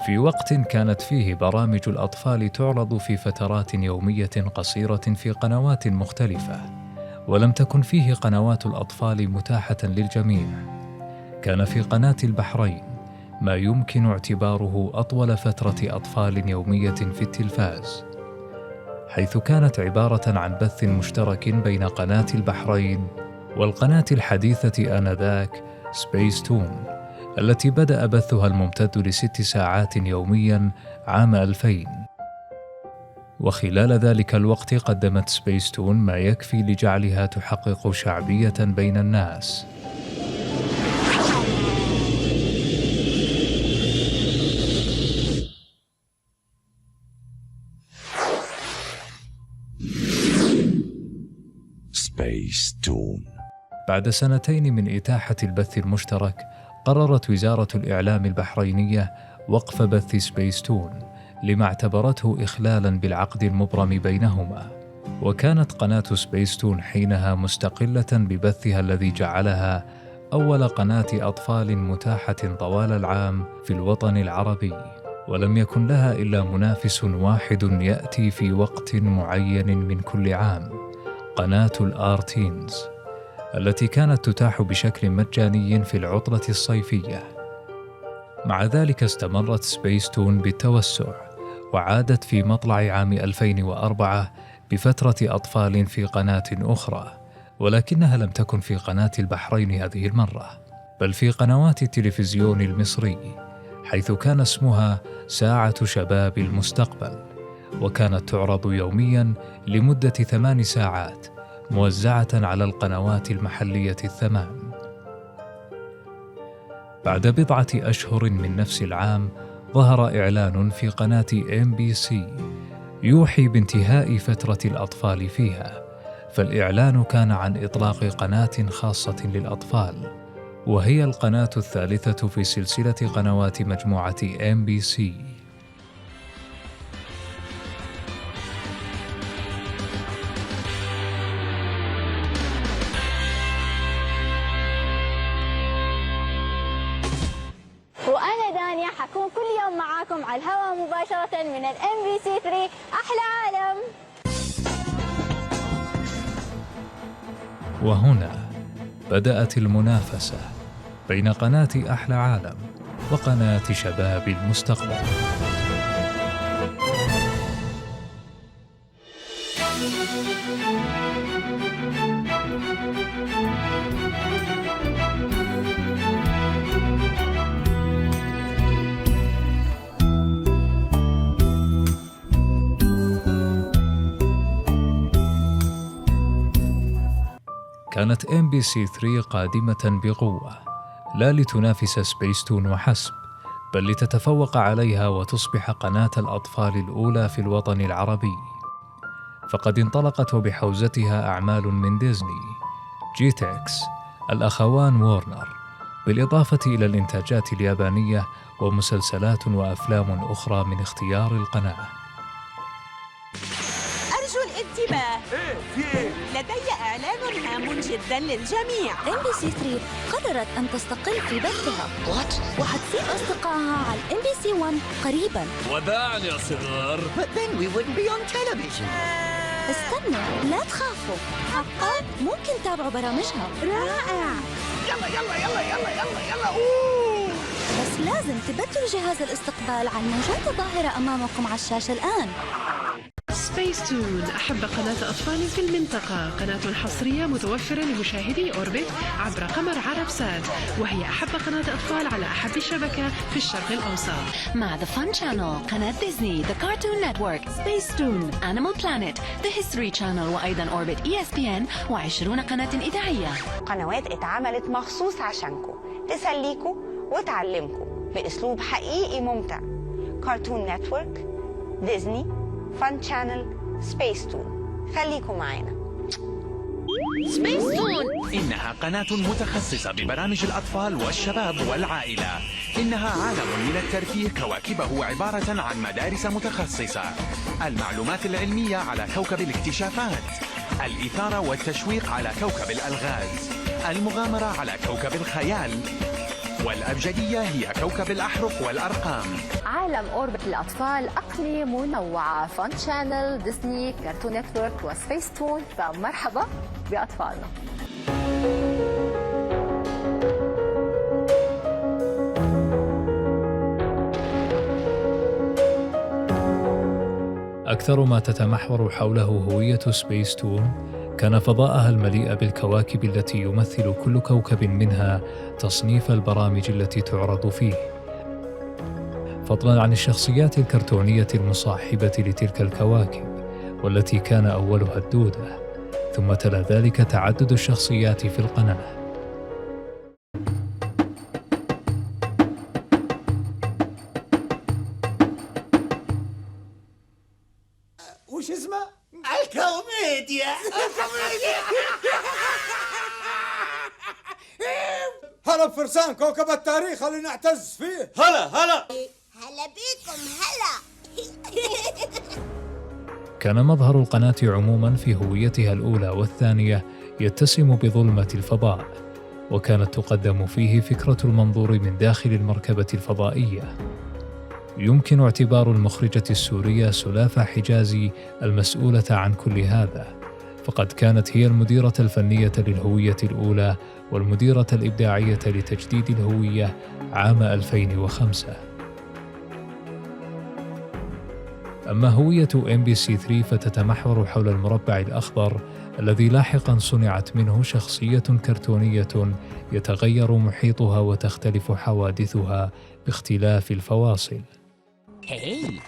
في وقت كانت فيه برامج الأطفال تعرض في فترات يومية قصيرة في قنوات مختلفة، ولم تكن فيه قنوات الأطفال متاحة للجميع. كان في قناة البحرين ما يمكن اعتباره أطول فترة أطفال يومية في التلفاز، حيث كانت عبارة عن بث مشترك بين قناة البحرين والقناة الحديثة آنذاك سبيس تون، التي بدأ بثها الممتد ل6 ساعات يومياً عام 2000. وخلال ذلك الوقت قدمت سبيس تون ما يكفي لجعلها تحقق شعبية بين الناس. سبيس تون. بعد 2 من إتاحة البث المشترك، قررت وزارة الإعلام البحرينية وقف بث سبيس تون لما اعتبرته إخلالاً بالعقد المبرم بينهما. وكانت قناة سبيس تون حينها مستقلة ببثها الذي جعلها أول قناة أطفال متاحة طوال العام في الوطن العربي، ولم يكن لها إلا منافس واحد يأتي في وقت معين من كل عام، قناة الآرتينز، التي كانت تتاح بشكل مجاني في العطلة الصيفية. مع ذلك استمرت سبيس تون بالتوسع، وعادت في مطلع عام 2004 بفترة أطفال في قناة أخرى، ولكنها لم تكن في قناة البحرين هذه المرة، بل في قنوات التلفزيون المصري، حيث كان اسمها ساعة شباب المستقبل، وكانت تعرض يومياً لمدة 8 ساعات موزعة على القنوات المحلية 8. بعد بضعة أشهر من نفس العام ظهر إعلان في قناة MBC يوحي بانتهاء فترة الأطفال فيها، فالإعلان كان عن إطلاق قناة خاصة للأطفال، وهي القناة الثالثة في سلسلة قنوات مجموعة MBC. وأنا دانيا حكون كل يوم معاكم على الهواء مباشرة من MBC 3 أحلى عالم. وهنا بدأت المنافسة بين قناة أحلى عالم وقناة شباب المستقبل. كانت MBC 3 قادمة بقوة، لا لتنافس سبيس تون وحسب، بل لتتفوق عليها وتصبح قناة الأطفال الأولى في الوطن العربي. فقد انطلقت وبحوزتها أعمال من ديزني، جيتكس، الأخوان وورنر، بالإضافة إلى الإنتاجات اليابانية ومسلسلات وأفلام أخرى من اختيار القناة. أرجو الانتباه، لدي إعلان هام جدا للجميع. MBC 3 قررت أن تستقل في بثها وحتسيب أصدقائها على MBC 1 قريبا. وداعا يا صغار. But then we wouldn't be on television. استنوا، لا تخافوا، حقا ممكن تتابعوا برامجها. رائع. يلا بس لازم تبدلوا جهاز الاستقبال عن موجات ظاهرة أمامكم على الشاشة الآن. سبيس تون أحب قناة أطفال في المنطقة، قناة حصرية متوفرة لمشاهدي أوربت عبر قمر عرب سات، وهي أحب قناة أطفال على أحب شبكة في الشرق الأوسط، مع The Fun Channel، قناة ديزني، The Cartoon Network، سبيس تون، Animal Planet، The History Channel، وأيضا أوربت ESPN، و20 قناة إذاعية. قنوات اتعملت مخصوص عشانكم، تسليكم وتعلمكم بأسلوب حقيقي ممتع. كارتون نتورك، ديزني، فان شانل، سبيس تون. خليكم معانا. سبيس تون إنها قناة متخصصة ببرامج الأطفال والشباب والعائلة. إنها عالم من الترفيه كواكبه عبارة عن مدارس متخصصة، المعلومات العلمية على كوكب الاكتشافات، الإثارة والتشويق على كوكب الألغاز، المغامرة على كوكب الخيال، والأبجدية هي كوكب الأحرف والأرقام. عالم أوربت للأطفال أقليم منوعة، فان شانل، ديزني، كارتون نتورك وسبيس تون، فمرحبا بأطفالنا. أكثر ما تتمحور حوله هوية سبيس تون كان فضاءها المليء بالكواكب التي يمثل كل كوكب منها تصنيف البرامج التي تعرض فيه، فضلاً عن الشخصيات الكرتونية المصاحبة لتلك الكواكب والتي كان أولها الدودة، ثم تلا ذلك تعدد الشخصيات في القناة. وش اسمه؟ الكوميديا. هلا بفرسان كوكب التاريخ اللي نعتز فيه. هلا هلا بيكم هلا. كان مظهر القناة عموماً في هويتها الأولى والثانية يتسم بظلمة الفضاء، وكانت تقدم فيه فكرة المنظور من داخل المركبة الفضائية. يمكن اعتبار المخرجة السورية سلافة حجازي المسؤولة عن كل هذا، فقد كانت هي المديرة الفنية للهوية الأولى والمديرة الإبداعية لتجديد الهوية عام 2005. أما هوية MBC3 فتتمحور حول المربع الأخضر الذي لاحقاً صنعت منه شخصية كرتونية يتغير محيطها وتختلف حوادثها باختلاف الفواصل. هاي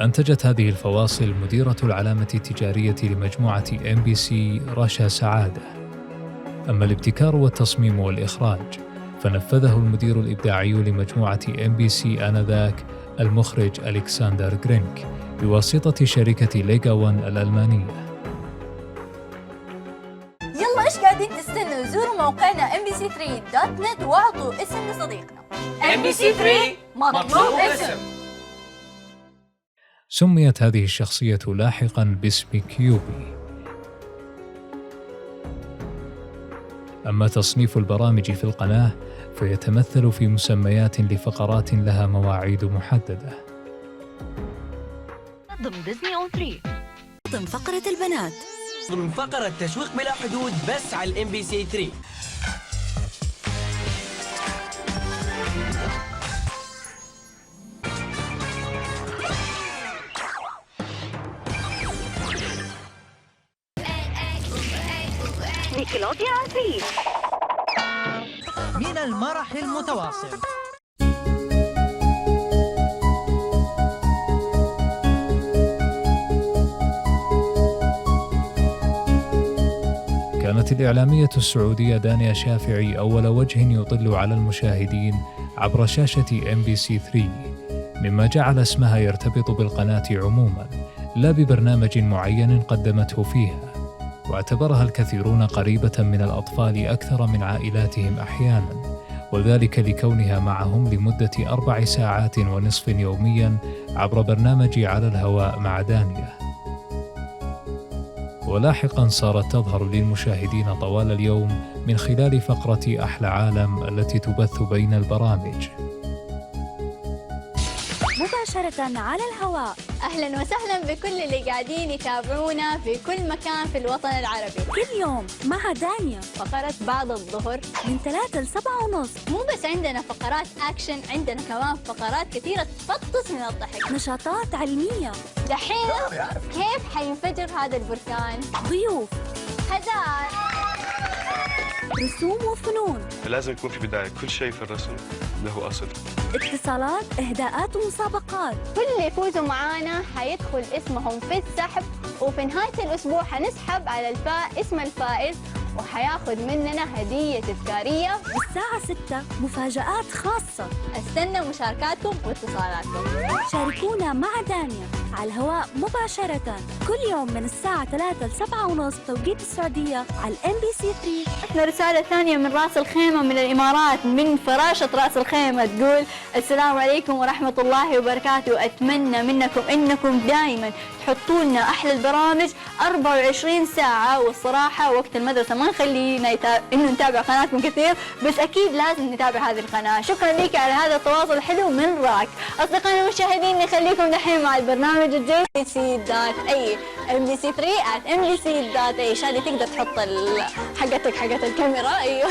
أنتجت هذه الفواصل مديرة العلامة التجارية لمجموعة MBC رشا سعادة. أما الابتكار والتصميم والإخراج فنفذه المدير الإبداعي لمجموعة MBC آنذاك المخرج ألكسندر غرينك بواسطة شركة ليغا وان الألمانية. يلا إيش قاعدين تستنوا؟ زوروا موقعنا mbc3.net واعطوا اسم لصديقنا. MBC3 مطلوب اسم. سميت هذه الشخصية لاحقاً باسم كيوبي. أما تصنيف البرامج في القناة فيتمثل في مسميات لفقرات لها مواعيد محددة. ضمن ديزني اون 3 ضمن فقرة البنات، ضمن فقرة تشويق بلا حدود بس على MBC3. نيكلوديان 3 من المرح المتواصل. كانت الإعلامية السعودية دانيا شافعي أول وجه يطل على المشاهدين عبر شاشة MBC3، مما جعل اسمها يرتبط بالقناة عموماً لا ببرنامج معين قدمته فيها، واعتبرها الكثيرون قريبة من الأطفال أكثر من عائلاتهم أحياناً، وذلك لكونها معهم لمدة 4 ساعات ونصف يومياً عبر برنامج على الهواء مع دانيا. ولاحقاً صارت تظهر للمشاهدين طوال اليوم من خلال فقرة أحلى عالم التي تبث بين البرامج مباشرة على الهواء. أهلا وسهلا بكل اللي قاعدين يتابعونا في كل مكان في الوطن العربي كل يوم مع دانيا، فقرة بعد الظهر من 3 ل 7:30. مو بس عندنا فقرات أكشن، عندنا كمان فقرات كثيرة تفطس من الضحك، نشاطات علمية. دحين كيف حينفجر هذا البركان؟ ضيوف، هدايا، رسوم وفنون. لازم يكون في بداية، كل شيء في الرسم له أصل. اتصالات، إهداءات ومسابقات. كل اللي يفوزوا معانا حيدخل اسمهم في السحب، وفي نهاية الأسبوع حنسحب على اسم الفائز، وحياخد مننا هدية تذكارية. الساعة 6 مفاجآت خاصة. استنى مشاركاتكم واتصالاتكم. شاركونا مع دانيا على الهواء مباشرة كل يوم من الساعة 3 ل 7:30 توقيت السعودية على MBC 3. احنا رسالة ثانية من راس الخيمة من الإمارات، من فراشة راس الخيمة، تقول السلام عليكم ورحمة الله وبركاته. أتمنى منكم إنكم دائما تحطوا لنا أحلى البرامج 24 ساعة، والصراحة وقت المدرسة ما نخلينا إنه نتابع قناتكم كثير، بس أكيد لازم نتابع هذه القناة. شكرا لك على هذا التواصل الحلو من راك. أصدقائنا المشاهدين نخليكم دحين مع البرنامج الجاي MBC.ai MBC.ai. شادي تقدر تحط حقت الكاميرا. أيوه.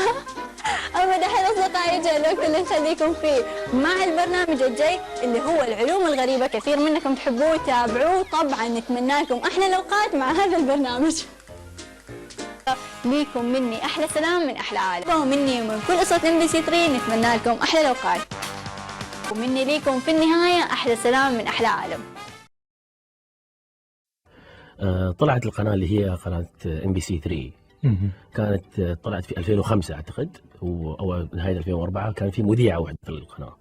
أما دحين أصدقائي جاء الوقت اللي نخليكم فيه مع البرنامج الجاي اللي هو العلوم الغريبة. كثير منكم تحبوه وتابعوه، طبعا نتمنى لكم أحلى الأوقات مع هذا البرنامج. ليكم مني أحلى سلام من أحلى عالم، ومني ومن كل أسرة MBC 3 نتمنى لكم أحلى الأوقات، ومني ليكم في النهاية أحلى سلام من أحلى عالم. طلعت القناة اللي هي قناة MBC 3 كانت طلعت في 2005 أعتقد، أو نهاية 2004 كان في مذيعة واحدة في القناة.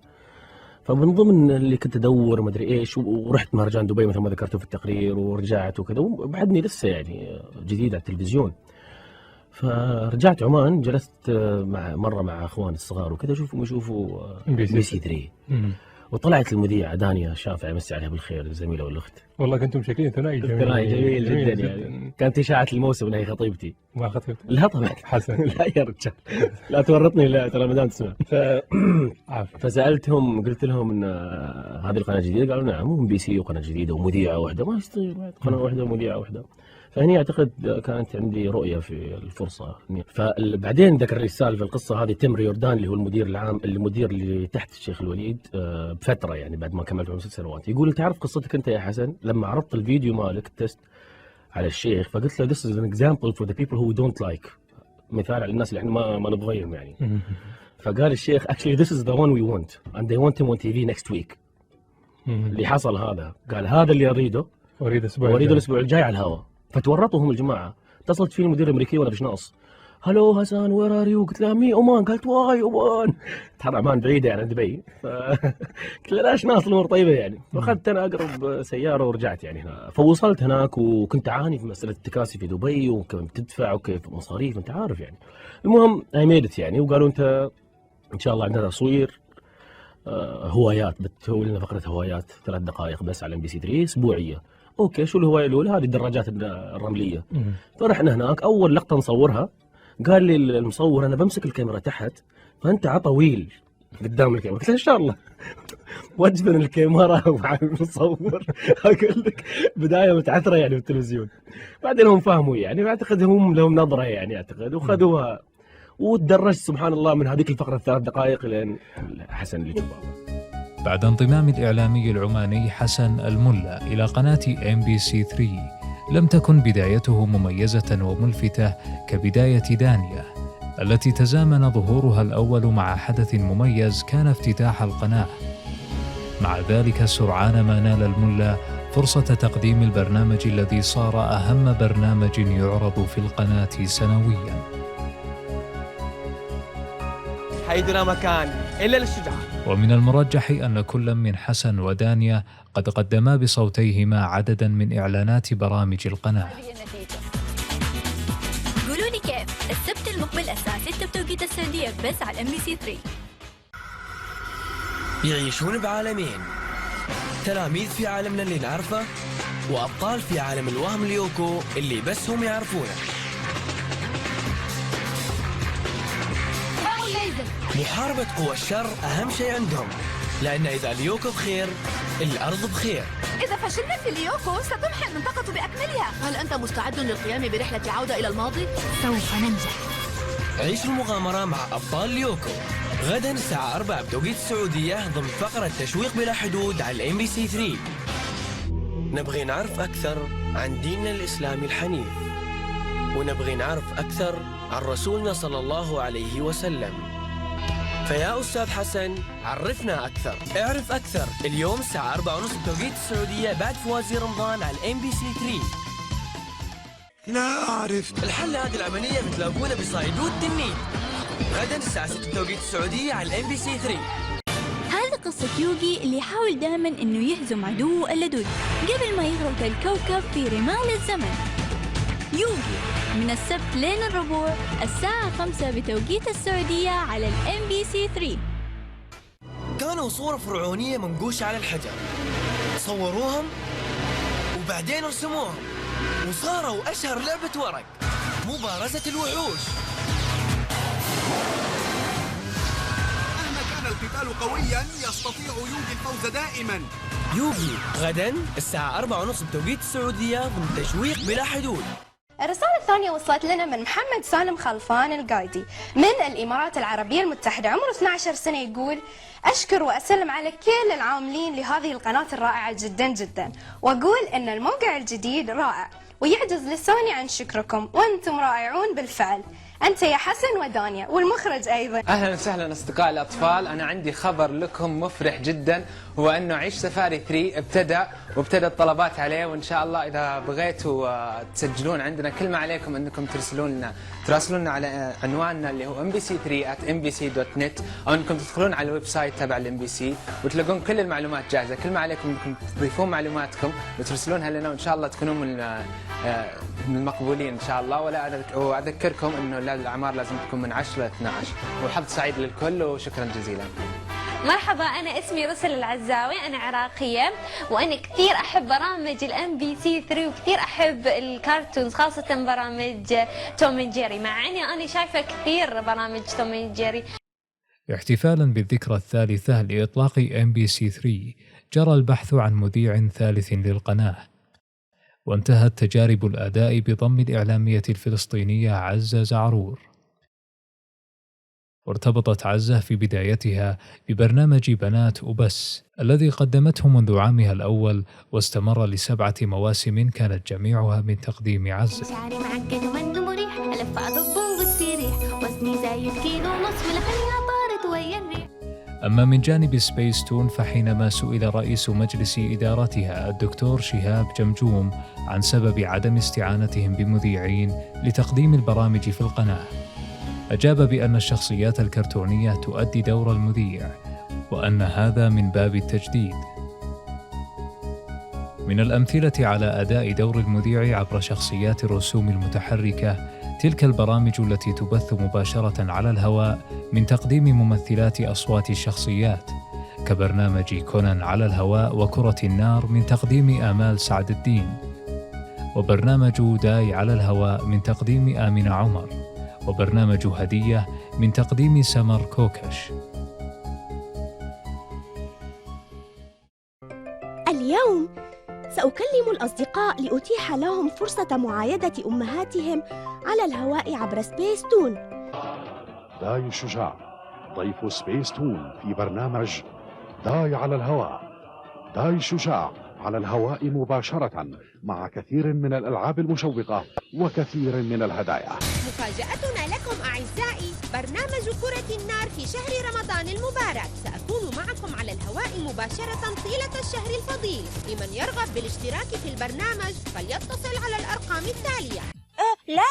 فمن ضمن اللي كنت أدور ما أدري إيش، ورحت مهرجان دبي مثل ما ذكرته في التقرير، ورجعت وكذا، وبعدني لسه يعني جديد على التلفزيون. فرجعت عمان، جلست مع أخوان الصغار وكذا يشوفوا MBC 3. وطلعت المذيعة دانيا الشافعي، مسي عليها بالخير، الزميلة والأخت. والله كنتم شكلين ثنائي جميل جدا يعني. كانت إشاعة الموسم أنها خطيبتي. ما خطيبتي؟ لا طبعا. حسن. لا يا رجال، لا تورطني، لا ترى ما دام تسمع. فسألتهم، قلت لهم إن هذه القناة جديدة، قالوا نعم، MBC وقناة جديدة ومذيعة واحدة، ما يصير قناة واحدة ومذيعة واحدة. فهني أعتقد كانت عندي رؤية في الفرصة. فبعدين ذكر الرسالة في القصة هذه تيم ريوردان اللي هو المدير العام، المدير اللي تحت الشيخ الوليد بفترة يعني بعد ما كملت عمره 6 سنوات، يقول تعرف قصتك أنت يا حسن لما عرضت الفيديو مالك التست على الشيخ، فقلت له this is an example for the people who don't like، مثال على الناس اللي احنا ما نبغيهم يعني. فقال الشيخ actually this is the one we want and they want him on TV next week. اللي حصل هذا، قال هذا اللي أريده، أريد الأسبوع الجاي على الهواء. فتورطوا هم الجماعه. اتصلت فيني المدير الامريكي وانا بشناص، هلو حسن وير ار يو؟ قلت لها مي عمان. قالت واي عمان، ترى عمان بعيده يعني عن دبي. قلت لها لا شناص الامور طيبه يعني. فاخذت انا اقرب سياره ورجعت يعني هنا. فوصلت هناك وكنت اعاني في مساله التكاسي في دبي، وكيف تدفع وكيف مصاريف انت عارف يعني. المهم اي ميدت يعني، وقالوا انت ان شاء الله عندنا تصوير هوايات، بتسوي لنا فقره هوايات 3 دقائق بس على MBC 3 اسبوعيه. اوكي، شو الهوايه الاولى؟ هذه الدراجات الرمليه. فرحنا هناك، اول لقطه نصورها قال لي المصور انا بمسك الكاميرا تحت فانت عطويل قدام الكاميرا. قلت له ان شاء الله. وجبن الكاميرا مع المصور. اقول لك بدايه متعثره يعني بالتلفزيون. بعدين هم فهموا يعني، اعتقد هم لهم نظره يعني، اعتقد وخذوها. وتدرجت سبحان الله من هذيك الفقره 3 دقائق لين حسن اللي جنبه. بعد انضمام الإعلامي العماني حسن الملا إلى قناة MBC 3، لم تكن بدايته مميزة وملفتة كبداية دانيا التي تزامن ظهورها الأول مع حدث مميز كان افتتاح القناة. مع ذلك سرعان ما نال الملا فرصة تقديم البرنامج الذي صار أهم برنامج يعرض في القناة سنوياً. حيث لا مكان إلا للشجاع. ومن المرجح أن كل من حسن ودانيا قد قدما بصوتيهما عددا من إعلانات برامج القناة. قولوا لي كيف السبت المقبل الساعة 6 بتوقيت السعودية بس على MBC 3. يعيشون بعالمين، تلاميذ في عالمنا اللي نعرفه، وأبطال في عالم الوهم اليوكو اللي بس هم يعرفونه. محاربة قوى الشر أهم شيء عندهم، لأن إذا اليوكو بخير الأرض بخير. إذا فشلنا في اليوكو ستمحى المنطقة بأكملها. هل أنت مستعد للقيام برحلة عودة إلى الماضي؟ سوف ننجح. عيش المغامرة مع أبطال اليوكو غدا الساعة 4 بتوقيت السعودية ضمن فقرة تشويق بلا حدود على MBC 3. نبغي نعرف أكثر عن ديننا الإسلامي الحنيف، ونبغي نعرف أكثر عن رسولنا صلى الله عليه وسلم. فيا أستاذ حسن عرفنا أكثر. اعرف أكثر اليوم الساعة 4:30 بتوقيت السعودية بعد فوازير رمضان على MBC 3. لا أعرف. الحل لهذه العملية بتلاقونا بصيدود تنين غدا الساعة 6 بتوقيت السعودية على MBC 3. هذه قصة يوغي اللي يحاول دائما انه يهزم عدوه اللدود قبل ما يغرق الكوكب في رمال الزمن. يوغي من السبت لين الربوع الساعة 5 بتوقيت السعودية على MBC 3. كانوا صورة فرعونية منقوشة على الحجر، صوروهم وبعدين رسموهم وصاروا أشهر لعبة ورق، مبارزة الوحوش. مهما كان القتال قويا يستطيع يوغي الفوز دائما. يوغي غدا الساعة 4:30 بتوقيت السعودية ضمن تشويق بلا حدود. الرسالة الثانية وصلت لنا من محمد سالم خلفان القايدي من الإمارات العربية المتحدة، عمره 12 سنة، يقول: أشكر وأسلم على كل العاملين لهذه القناة الرائعة جدا جدا، وأقول أن الموقع الجديد رائع ويعجز لساني عن شكركم، وأنتم رائعون بالفعل، أنت يا حسن ودانيا والمخرج أيضا. أهلا وسهلا أصدقاء الأطفال، أنا عندي خبر لكم مفرح جدا، هو أنه عيش سفاري 3 ابتدى الطلبات عليه، وإن شاء الله إذا بغيتوا تسجلون عندنا كل ما عليكم أنكم تراسلونا على عنواننا اللي هو mbc3@mbc.net، أو أنكم تدخلون على الويب سايت تبع MBC وتلاقون كل المعلومات جاهزة. كل ما عليكم أنكم تضيفون معلوماتكم وترسلونها لنا، وإن شاء الله تكونون من المقبولين إن شاء الله. وأذكركم أنه الأعمار لازم تكون من 10 ل 12. وحظ سعيد للكل وشكرا جزيلا. مرحبا، أنا اسمي رسل العزاوي، أنا عراقية، وأنا كثير أحب برامج MBC 3 وكثير أحب الكارتونز، خاصة برامج توم اند جيري، مع أني أنا شايفة كثير برامج توم اند جيري. احتفالا بالذكرى الثالثة لإطلاق MBC 3 جرى البحث عن مذيع ثالث للقناة، وانتهت تجارب الأداء بضم الإعلامية الفلسطينية عزة زعرور. وارتبطت عزة في بدايتها ببرنامج بنات وبس الذي قدمته منذ عامها الأول، واستمر ل7 مواسم كانت جميعها من تقديم عزة. شعري معقد ومنه مريح، ألف أضبه وبصير ريح، وزني زايد كيلو ونص ولحيها طارت ويا الريح. أما من جانب سبيس تون، فحينما سئل رئيس مجلس إدارتها الدكتور شهاب جمجوم عن سبب عدم استعانتهم بمذيعين لتقديم البرامج في القناة، أجاب بأن الشخصيات الكرتونية تؤدي دور المذيع، وأن هذا من باب التجديد. من الأمثلة على أداء دور المذيع عبر شخصيات الرسوم المتحركة تلك البرامج التي تبث مباشرة على الهواء من تقديم ممثلات أصوات الشخصيات، كبرنامج كونان على الهواء، وكرة النار من تقديم آمال سعد الدين، وبرنامج داي على الهواء من تقديم آمنة عمر، وبرنامج هدية من تقديم سمر كوكش. اليوم سأكلم الأصدقاء لأتيح لهم فرصة معايدة أمهاتهم على الهواء عبر سبيس تون. داي الشجاع ضيف سبيس تون في برنامج داي على الهواء. داي الشجاع على الهواء مباشرة مع كثير من الألعاب المشوقة وكثير من الهدايا. مفاجأتنا لكم أعزائي، برنامج كرة النار في شهر رمضان المبارك. سأكون معكم على الهواء مباشرة طيلة الشهر الفضيل. لمن يرغب بالاشتراك في البرنامج فليتصل على الأرقام التالية. لا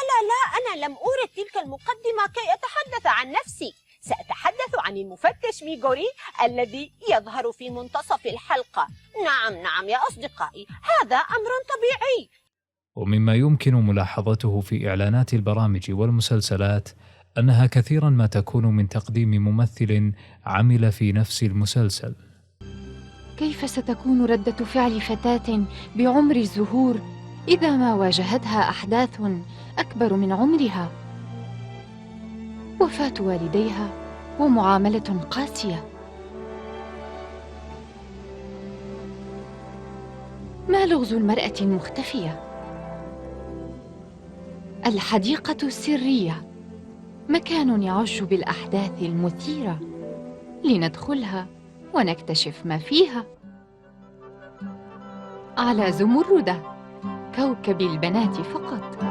أنا لم أورد تلك المقدمة كي أتحدث عن نفسي. سأتحدث عن المفتش ميغوري الذي يظهر في منتصف الحلقة. نعم يا أصدقائي، هذا أمر طبيعي. ومما يمكن ملاحظته في إعلانات البرامج والمسلسلات أنها كثيرا ما تكون من تقديم ممثل عمل في نفس المسلسل. كيف ستكون ردة فعل فتاة بعمر الزهور إذا ما واجهتها أحداث أكبر من عمرها؟ وفاة والديها ومعاملة قاسية. ما لغز المرأة المختفية؟ الحديقة السرية، مكان يعج بالأحداث المثيرة، لندخلها ونكتشف ما فيها. على زمردة، كوكب البنات فقط،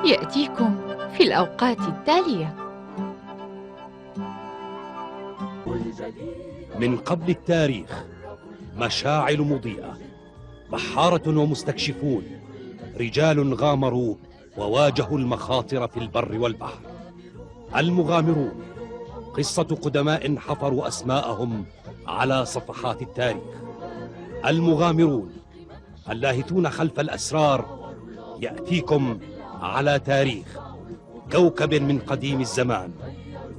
يأتيكم في الأوقات التالية. من قبل التاريخ، مشاعل مضيئة، بحارة ومستكشفون، رجال غامروا وواجهوا المخاطر في البر والبحر. المغامرون، قصة قدماء حفروا أسماءهم على صفحات التاريخ. المغامرون اللاهثون خلف الأسرار يأتيكم على تاريخ كوكب من قديم الزمان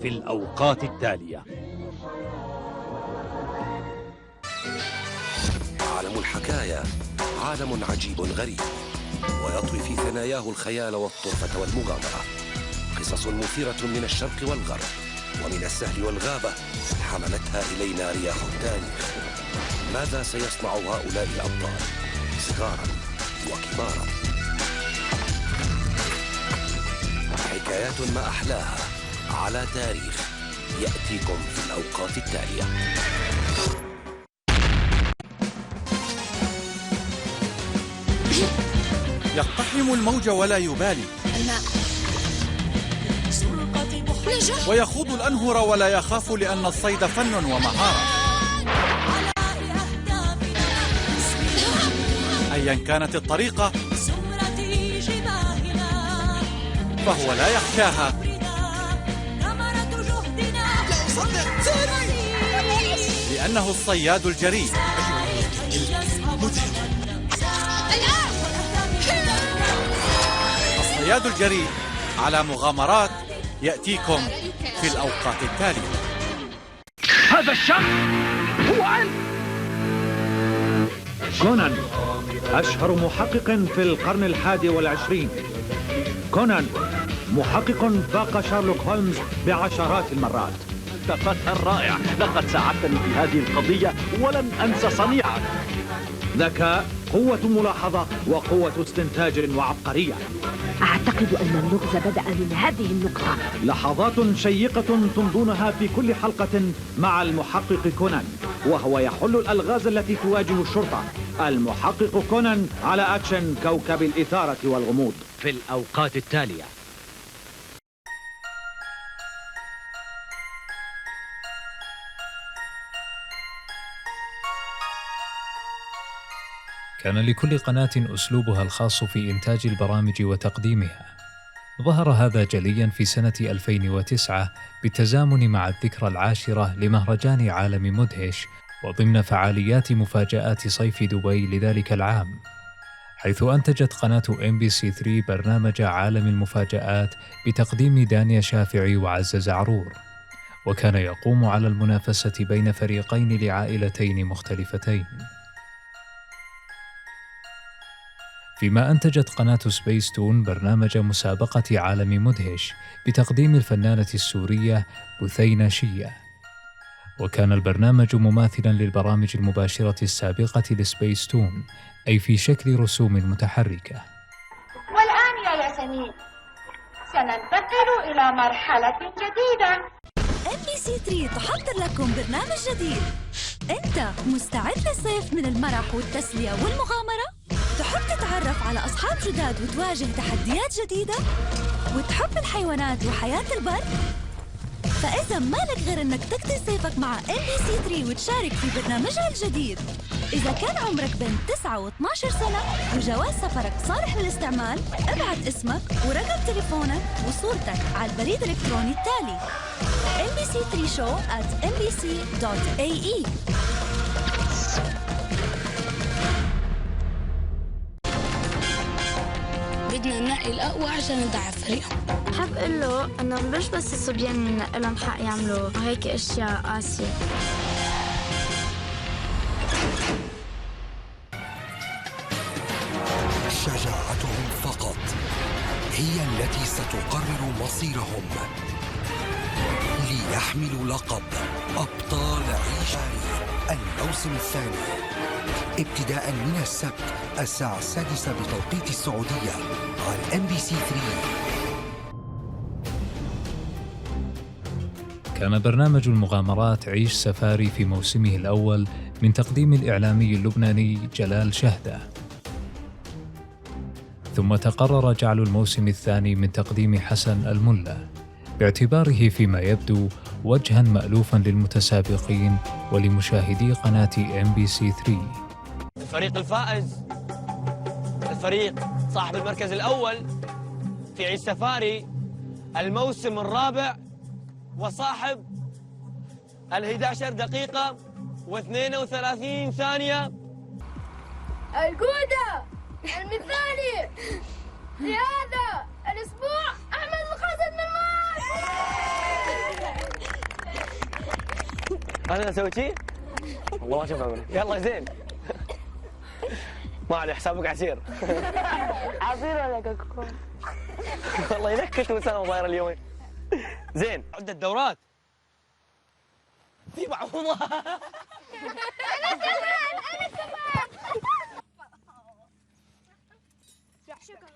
في الأوقات التالية. عالم الحكاية عالم عجيب غريب، ويطوي في ثناياه الخيال والطرفة والمغامرة. قصص مثيرة من الشرق والغرب ومن السهل والغابة حملتها إلينا رياح التاريخ. ماذا سيصنع هؤلاء الأبطال صغارا وكبارا؟ حكايات ما أحلاها على تاريخ يأتيكم في الأوقات التالية. يقتحم الموج ولا يبالي، ويخوض الأنهر ولا يخاف، لأن الصيد فن ومهارة. أيا كانت الطريقة فهو لا يخشاها، لأنه الصياد الجريء. الصياد الجريء على مغامرات يأتيكم في الأوقات التالية. هذا الشخص هو أنت. كونان، أشهر محقق في القرن 21. كونان، محقق فاق شارلوك هولمز بعشرات المرات. أنت فتى رائع، لقد ساعدتني في هذه القضية ولن أنسى صنيعك. ذكاء، قوة ملاحظة، وقوة استنتاج وعبقرية. أعتقد أن اللغز بدأ من هذه النقطة. لحظات شيقة تمضونها في كل حلقة مع المحقق كونان، وهو يحل الألغاز التي تواجه الشرطة. المحقق كونان على أكشن كوكب الإثارة والغموض في الأوقات التالية. كان لكل قناة أسلوبها الخاص في إنتاج البرامج وتقديمها. ظهر هذا جلياً في سنة 2009 بالتزامن مع الذكرى 10 لمهرجان عالم مدهش، وضمن فعاليات مفاجآت صيف دبي لذلك العام، حيث أنتجت قناة MBC3 برنامج عالم المفاجآت بتقديم دانيا شافعي وعز زعرور، وكان يقوم على المنافسة بين فريقين لعائلتين مختلفتين. فيما أنتجت قناة سبيس تون برنامج مسابقة عالم مدهش بتقديم الفنانة السورية بثينة شية، وكان البرنامج مماثلاً للبرامج المباشرة السابقة لسبيس تون، أي في شكل رسوم متحركة. والآن يا ياسمين سننتقل إلى مرحلة جديدة. MBC3 تحضر لكم برنامج جديد. أنت مستعد للصيف من المرح والتسلية والمغامرة؟ تحب تتعرف على أصحاب جداد وتواجه تحديات جديدة؟ وتحب الحيوانات وحياة البر؟ فإذا مالك غير أنك تقضي صيفك مع MBC3 وتشارك في برنامجها الجديد. إذا كان عمرك بين 9 و 12 سنة وجواز سفرك صالح للاستعمال، ابعت اسمك ورقم تليفونك وصورتك على البريد الإلكتروني التالي: mbc3show@mbc.ae. بدنا ننقي الأقوى عشان نضعف فريقهم. حاب أقول له إنه مش بس الصبيان لهم حق يعملوا هيك أشياء قاسية. شجاعتهم فقط هي التي ستقرر مصيرهم ليحملوا لقب أبطال عيشاري الموسم الثاني، ابتداء من السبت 6:00 بتوقيت السعودية على MBC3. كان برنامج المغامرات عيش سفاري في موسمه الأول من تقديم الإعلامي اللبناني جلال شهدة، ثم تقرر جعل الموسم الثاني من تقديم حسن الملا، باعتباره فيما يبدو وجهاً مألوفاً للمتسابقين ولمشاهدي قناة MBC3. الفريق الفائز الفريق صاحب المركز الأول في عيش سفاري الموسم الرابع، وصاحب 11 دقيقة و32 ثانية، الجودة المثالي لهذا الأسبوع أحمد القاسم من أنا أسوي شيء؟ والله ما أشوف. يلا زين. ما علي حسابك عسير. عصير ولا كوكا؟ والله ينكت وسنة صاير اليومين. زين، عدة دورات. في بعوضة. أنا كمان. شكرا.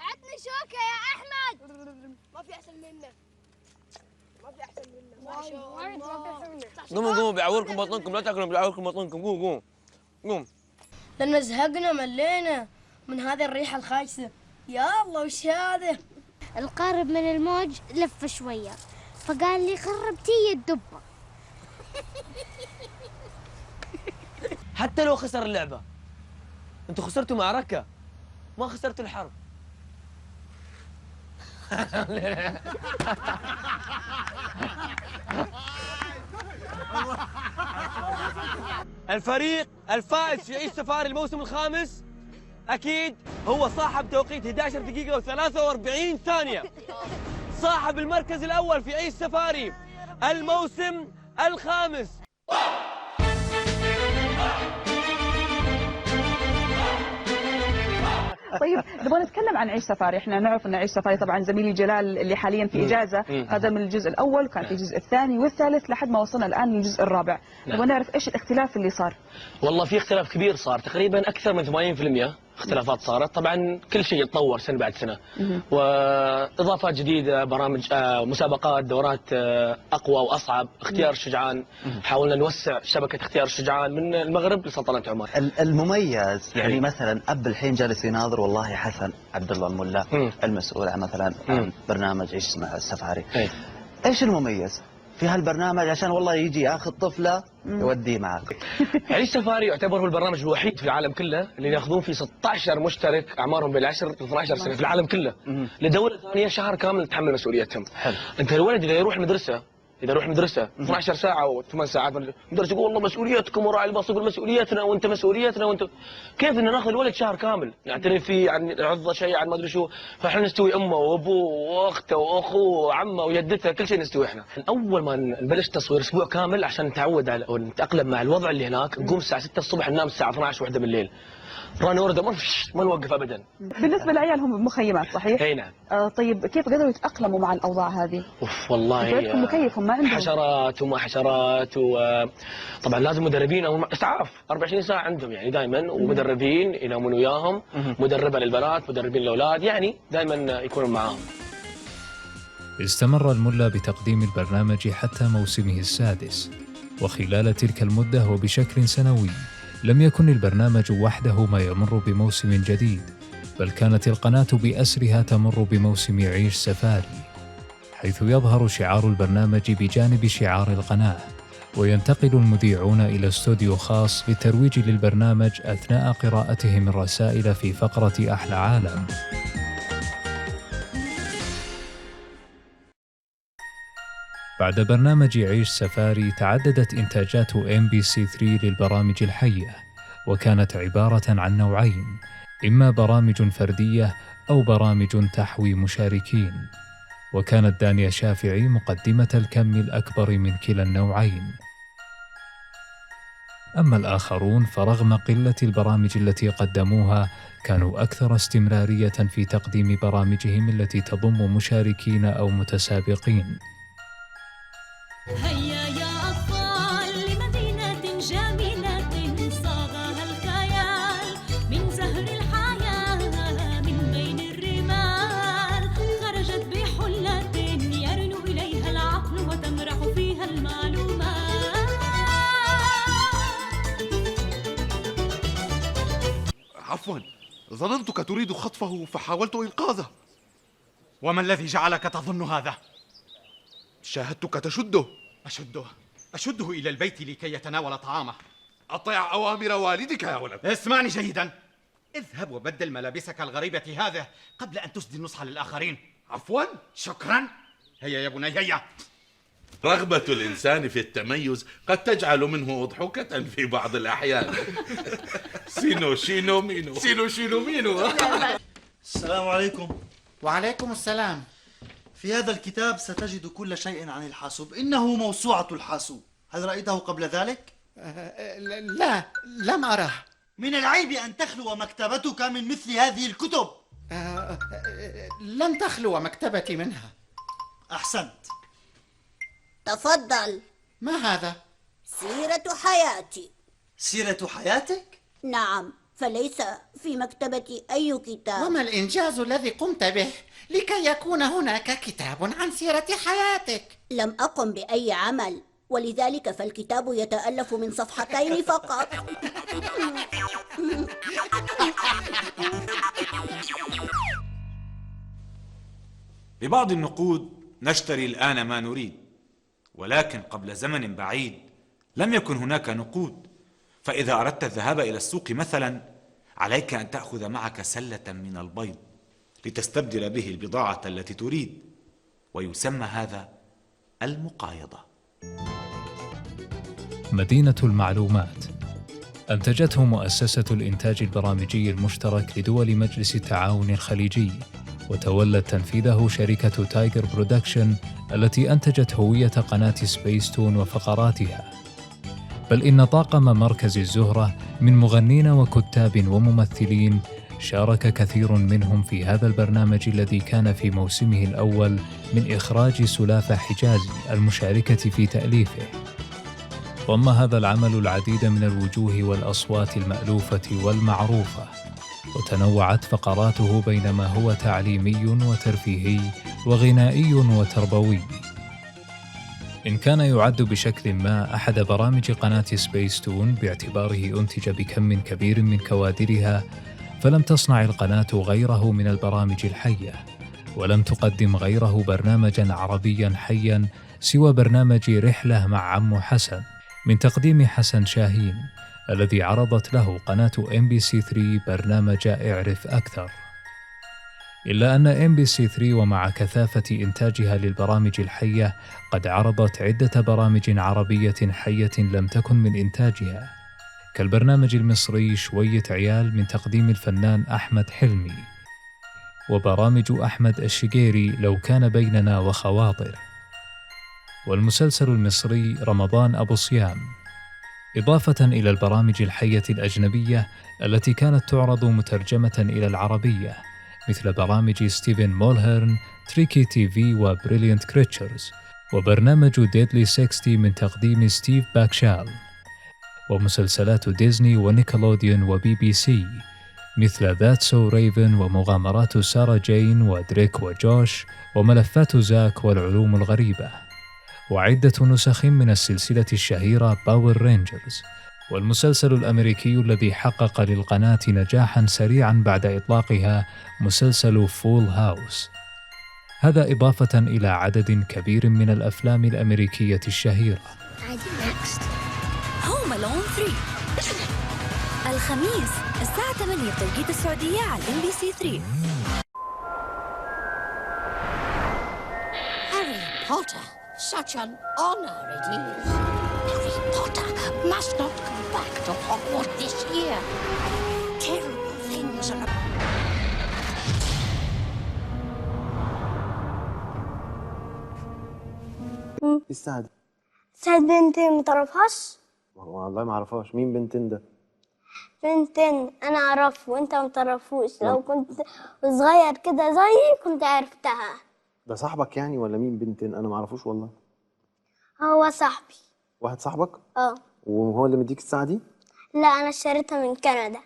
عطني شوكة يا أحمد. ما في أحسن منك. قوموا بيعوركم بطنكم، لا تاكلوا بيعوركم بطنكم. قوم. لأن زهقنا ملينا من هذه الريحة الخايسة. يا الله وش هذا؟ القارب من الموج لف شوية فقال لي خربتي الدبة. حتى لو خسر اللعبة، انتوا خسرتوا معركة، ما خسرتوا الحرب. الفريق الفائز في عيش سفاري الموسم الخامس أكيد هو صاحب توقيت 11 دقيقة و43 ثانية، صاحب المركز الأول في عيش سفاري الموسم الخامس. طيب نبغى نتكلم عن عيش سفاري. احنا نعرف ان عيش سفاري طبعا زميلي جلال اللي حاليا في اجازه قدم الجزء الاول وكان في الجزء الثاني والثالث لحد ما وصلنا الان للجزء الرابع. نبغى نعرف ايش الاختلاف اللي صار. والله في اختلاف كبير صار، تقريبا اكثر من 80% اختلافات صارت. طبعا كل شيء يتطور سنه بعد سنه، واضافات جديده، برامج، مسابقات، دورات اقوى واصعب، اختيار الشجعان. حاولنا نوسع شبكه اختيار الشجعان من المغرب لسلطنه عمان. المميز يعني مثلا اب الحين جالس يناظر والله حسن عبد الله الملا المسؤول عن مثلا عن برنامج عيش السفاري. ايش المميز في هالبرنامج عشان والله يجي ياخذ طفله يوديه معك؟ عيش سفاري يعتبر هو البرنامج الوحيد في العالم كله اللي ياخذون فيه 16 مشترك اعمارهم بين 10 و 12 سنه في العالم كله لدوله ثانيه شهر كامل تتحمل مسؤوليتهم. انت الولد اذا يروح مدرسه 12 ساعه او 8 ساعات المدرس يقول والله مسؤوليتكم وراعي الباص يقول مسؤوليتنا وانت مسؤوليتنا وانت، كيف ان ناخذ الولد شهر كامل نعترف فيه عن عضه شيء عن ما ادري شو، فاحنا نستوي امه وابوه واخته واخوه وعمه وجدته كل شيء نستوي احنا. اول ما نبلش تصوير اسبوع كامل عشان نتعود على ونتاقلم مع الوضع اللي هناك، نقوم الساعه 6 الصبح ننام الساعه 12 1 بالليل. راني ورده ما نوقف ابدا. بالنسبه للعيال هم مخيمات صحيح؟ اي نعم. طيب كيف قدروا يتاقلموا مع الاوضاع هذه؟ والله عندكم مكيف هم ما عندهم حشرات وما حشرات، وطبعا لازم مدربين او اسعاف 24 ساعه عندهم يعني دائما، ومدربين ينامون وياهم، مدربه للبنات، مدربين للاولاد، يعني دائما يكونوا معاهم. استمر الملا بتقديم البرنامج حتى موسمه السادس، وخلال تلك المدة وبشكل سنوي لم يكن البرنامج وحده ما يمر بموسم جديد، بل كانت القناة بأسرها تمر بموسم عيش سفاري، حيث يظهر شعار البرنامج بجانب شعار القناة، وينتقل المذيعون إلى استوديو خاص للترويج للبرنامج أثناء قراءتهم الرسائل في فقرة أحلى عالم. بعد برنامج عيش سفاري تعددت إنتاجات MBC3 للبرامج الحية، وكانت عبارة عن نوعين، إما برامج فردية أو برامج تحوي مشاركين، وكانت دانيا شافعي مقدمة الكم الأكبر من كلا النوعين. أما الآخرون فرغم قلة البرامج التي قدموها كانوا أكثر استمرارية في تقديم برامجهم التي تضم مشاركين أو متسابقين. هيا يا أطفال لمدينة جميلة صاغها الخيال من زهر الحياة من بين الرمال، خرجت بحلة يرنو إليها العقل وتمرح فيها المعلومات. عفوا، ظننتك تريد خطفه فحاولت إنقاذه. وما الذي جعلك تظن هذا؟ شاهدتك تشده. أشده إلى البيت لكي يتناول طعامه. أطع أوامر والدك يا ولد. اسمعني جيدا، اذهب وبدل ملابسك الغريبة هذه قبل أن تسدي النصح للآخرين. عفوا. شكرا. هيا يا بني هيا. رغبة الإنسان في التميز قد تجعل منه أضحكة في بعض الأحيان. سينو شينو مينو. سينو شينو مينو. السلام عليكم. وعليكم السلام. في هذا الكتاب ستجد كل شيء عن الحاسوب. إنه موسوعة الحاسوب. هل رأيته قبل ذلك؟ لا، لم أره. من العيب أن تخلو مكتبتك من مثل هذه الكتب. لن تخلو مكتبتي منها. أحسنت. تفضل. ما هذا؟ سيرة حياتي. سيرة حياتك؟ نعم، فليس في مكتبتي أي كتاب. وما الإنجاز الذي قمت به لكي يكون هناك كتاب عن سيرة حياتك؟ لم أقم بأي عمل، ولذلك فالكتاب يتألف من صفحتين فقط. ببعض النقود نشتري الآن ما نريد، ولكن قبل زمن بعيد لم يكن هناك نقود. فإذا أردت الذهاب إلى السوق مثلا عليك أن تأخذ معك سلة من البيض لتستبدل به البضاعة التي تريد، ويسمى هذا المقايضة. مدينة المعلومات أنتجته مؤسسة الإنتاج البرامجي المشترك لدول مجلس التعاون الخليجي، وتولت تنفيذه شركة تايجر برودكشن التي أنتجت هوية قناة سبيستون وفقراتها. بل إن طاقم مركز الزهرة من مغنين وكتاب وممثلين شارك كثير منهم في هذا البرنامج الذي كان في موسمه الأول من إخراج سلافة حجازي المشاركة في تأليفه. ضم هذا العمل العديد من الوجوه والأصوات المألوفة والمعروفة، وتنوعت فقراته بين ما هو تعليمي وترفيهي وغنائي وتربوي. إن كان يعد بشكل ما أحد برامج قناة سبيستون باعتباره أنتج بكم كبير من كوادرها، فلم تصنع القناة غيره من البرامج الحية، ولم تقدم غيره برنامجا عربيا حيا سوى برنامج رحلة مع عمو حسن من تقديم حسن شاهين، الذي عرضت له قناة MBC3 برنامج اعرف أكثر. إلا أن MBC3 ومع كثافة إنتاجها للبرامج الحية قد عرضت عدة برامج عربية حية لم تكن من إنتاجها، كالبرنامج المصري شوية عيال من تقديم الفنان أحمد حلمي، وبرامج أحمد الشقيري لو كان بيننا وخواطر، والمسلسل المصري رمضان أبو صيام، إضافة إلى البرامج الحية الأجنبية التي كانت تعرض مترجمة إلى العربية، مثل برامج ستيفن مولهرن، تريكي تي في وبريليانت كريتشرز، وبرنامج ديدلي 60 من تقديم ستيف باكشال، ومسلسلات ديزني ونيكلوديون وبي بي سي مثل ذات سو ريفن ومغامرات سارة جين ودريك وجوش وملفات زاك والعلوم الغريبة، وعدة نسخ من السلسلة الشهيرة باور رينجرز، والمسلسل الأمريكي الذي حقق للقناة نجاحا سريعا بعد إطلاقها مسلسل فول هاوس. هذا إضافة إلى عدد كبير من الأفلام الأمريكية الشهيرة. هوم ألون 3 الخميس الساعة 8 بتوقيت السعودية على MBC3. Harry Potter, such an honor it is. Harry Potter must not come back to Hogwarts this year. Terrible things are السعد. سعد بنتين متعرفهاش؟ والله ما اعرفهاش. مين بنتين ده؟ بنتين انا اعرفه وانت ما تعرفوش. لو كنت صغير كده زيي كنت عرفتها. ده صاحبك يعني ولا مين بنتين؟ انا ما اعرفوش والله. هو صاحبي. واحد صاحبك؟ اه. وهو اللي مديك الساعة دي؟ لا انا اشتريتها من كندا.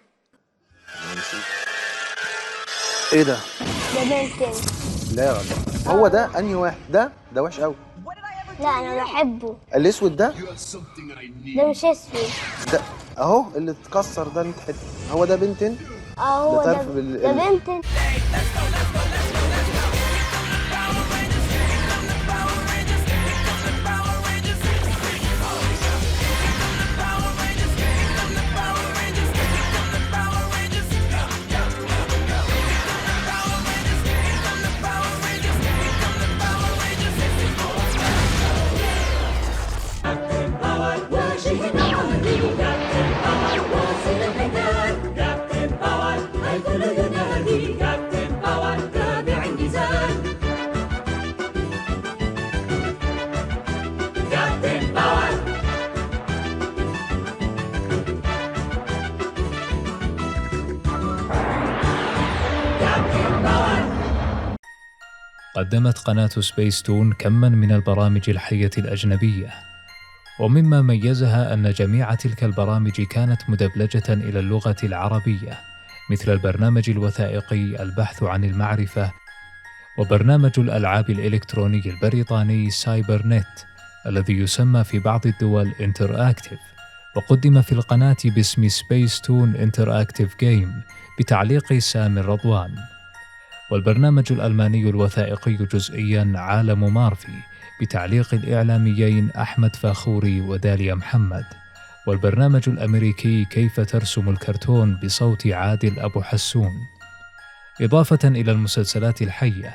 ايه ده؟ ده بنتين. لا يا راجل. هو ده انهي واحد؟ ده وحش قوي. لا انا بحبه. الاسود ده؟ ده مش اسود. ده اهو اللي اتكسر ده انت هو ده بنتين؟ هو ده بنتين. قدمت قناة سبيس تون كماً من البرامج الحية الأجنبية، ومما ميزها أن جميع تلك البرامج كانت مدبلجة إلى اللغة العربية، مثل البرنامج الوثائقي البحث عن المعرفة، وبرنامج الألعاب الإلكتروني البريطاني سايبر نت الذي يسمى في بعض الدول انتراكتيف، وقدم في القناة باسم سبيس تون انتراكتيف جيم بتعليق سامي رضوان. والبرنامج الألماني الوثائقي جزئياً عالم مارفي بتعليق الإعلاميين أحمد فاخوري وداليا محمد. والبرنامج الأمريكي كيف ترسم الكرتون بصوت عادل أبو حسون، إضافة إلى المسلسلات الحية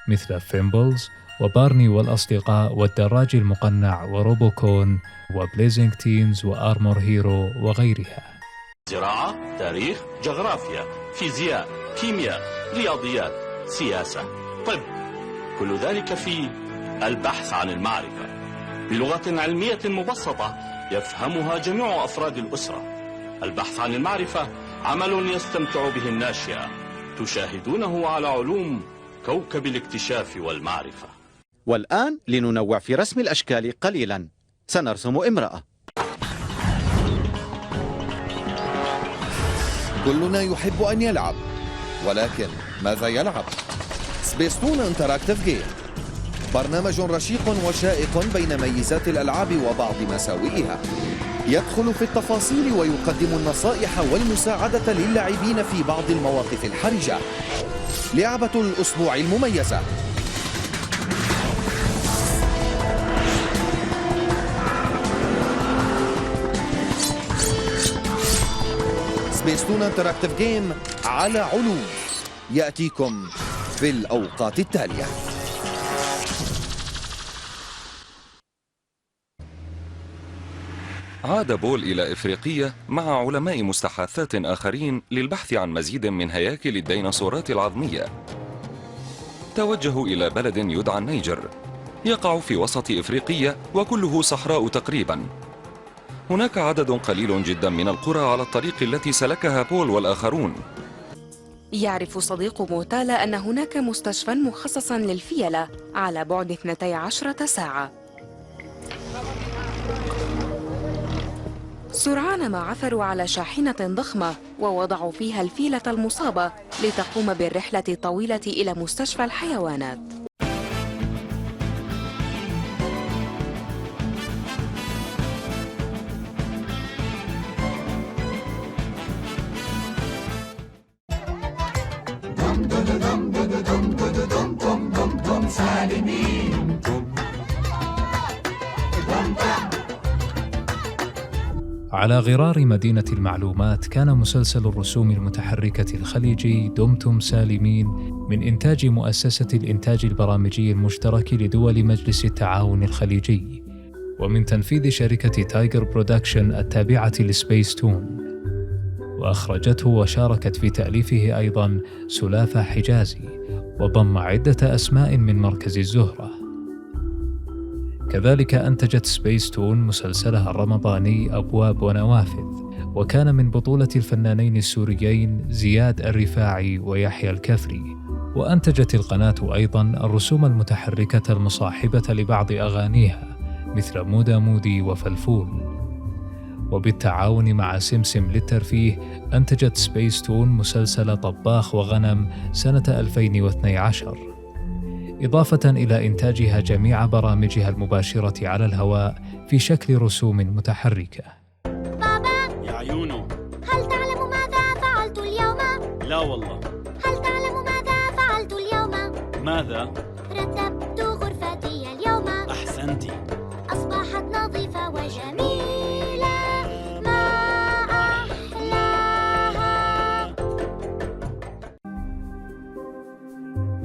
مثل فيمبلز وبارني والأصدقاء والدراج المقنع وروبوكون وبليزنج تينز وآرمور هيرو وغيرها. زراعة، تاريخ، جغرافيا، فيزياء، كيمياء، رياضيات، سياسة، طب، كل ذلك في البحث عن المعرفة بلغة علمية مبسطة يفهمها جميع أفراد الأسرة. البحث عن المعرفة عمل يستمتع به الناشئة، تشاهدونه على علوم كوكب الاكتشاف والمعرفة. والآن لننوع في رسم الأشكال قليلا. سنرسم امرأة. كلنا يحب أن يلعب، ولكن ماذا يلعب؟ سبيس تون انتراكتيف جيم برنامج رشيق وشائق بين ميزات الألعاب وبعض مساوئها. يدخل في التفاصيل ويقدم النصائح والمساعدة للاعبين في بعض المواقف الحرجة. لعبة الأسبوع المميزة. سبيس تون انتراكتيف جيم على علوم، يأتيكم في الأوقات التالية. عاد بول إلى إفريقيا مع علماء مستحاثات آخرين للبحث عن مزيد من هياكل الديناصورات العظمية. توجهوا إلى بلد يدعى النيجر، يقع في وسط إفريقيا وكله صحراء تقريبا. هناك عدد قليل جدا من القرى على الطريق التي سلكها بول والآخرون. يعرف صديق موتالا أن هناك مستشفى مخصصا للفيلة على بعد 12 ساعة. سرعان ما عثروا على شاحنة ضخمة ووضعوا فيها الفيلة المصابة لتقوم بالرحلة الطويلة إلى مستشفى الحيوانات. على غرار مدينة المعلومات كان مسلسل الرسوم المتحركة الخليجي دمتم سالمين من إنتاج مؤسسة الإنتاج البرامجي المشترك لدول مجلس التعاون الخليجي، ومن تنفيذ شركة تايجر برودكشن التابعة لسبيس تون، وأخرجته وشاركت في تأليفه أيضاً سلافة حجازي، وضم عدة أسماء من مركز الزهرة. كذلك أنتجت سبيس تون مسلسلها الرمضاني أبواب ونوافذ، وكان من بطولة الفنانين السوريين زياد الرفاعي ويحيى الكفري. وأنتجت القناة أيضاً الرسوم المتحركة المصاحبة لبعض أغانيها مثل مودا مودي وفلفول. وبالتعاون مع سمسم للترفيه أنتجت سبيس تون مسلسل طباخ وغنم سنة 2012، إضافة إلى إنتاجها جميع برامجها المباشرة على الهواء في شكل رسوم متحركة. بابا يا عيونه، هل تعلم ماذا فعلت اليوم؟ لا والله. هل تعلم ماذا فعلت اليوم؟ ماذا؟ رتبت غرفتي اليوم. أحسنتي. أصبحت نظيفة وجميلة، ما أحلاها.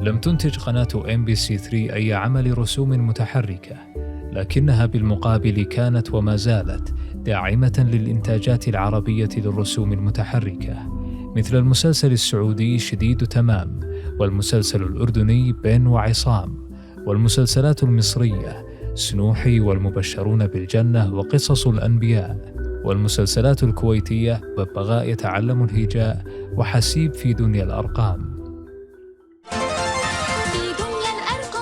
لم تنتج قناة MBC3 أي عمل رسوم متحركة، لكنها بالمقابل كانت وما زالت داعمة للإنتاجات العربية للرسوم المتحركة، مثل المسلسل السعودي شديد تمام، والمسلسل الأردني بن وعصام، والمسلسلات المصرية سنوحي والمبشرون بالجنة وقصص الأنبياء، والمسلسلات الكويتية ببغاء يتعلم الهجاء وحسيب في دنيا الأرقام. في دنيا الأرقام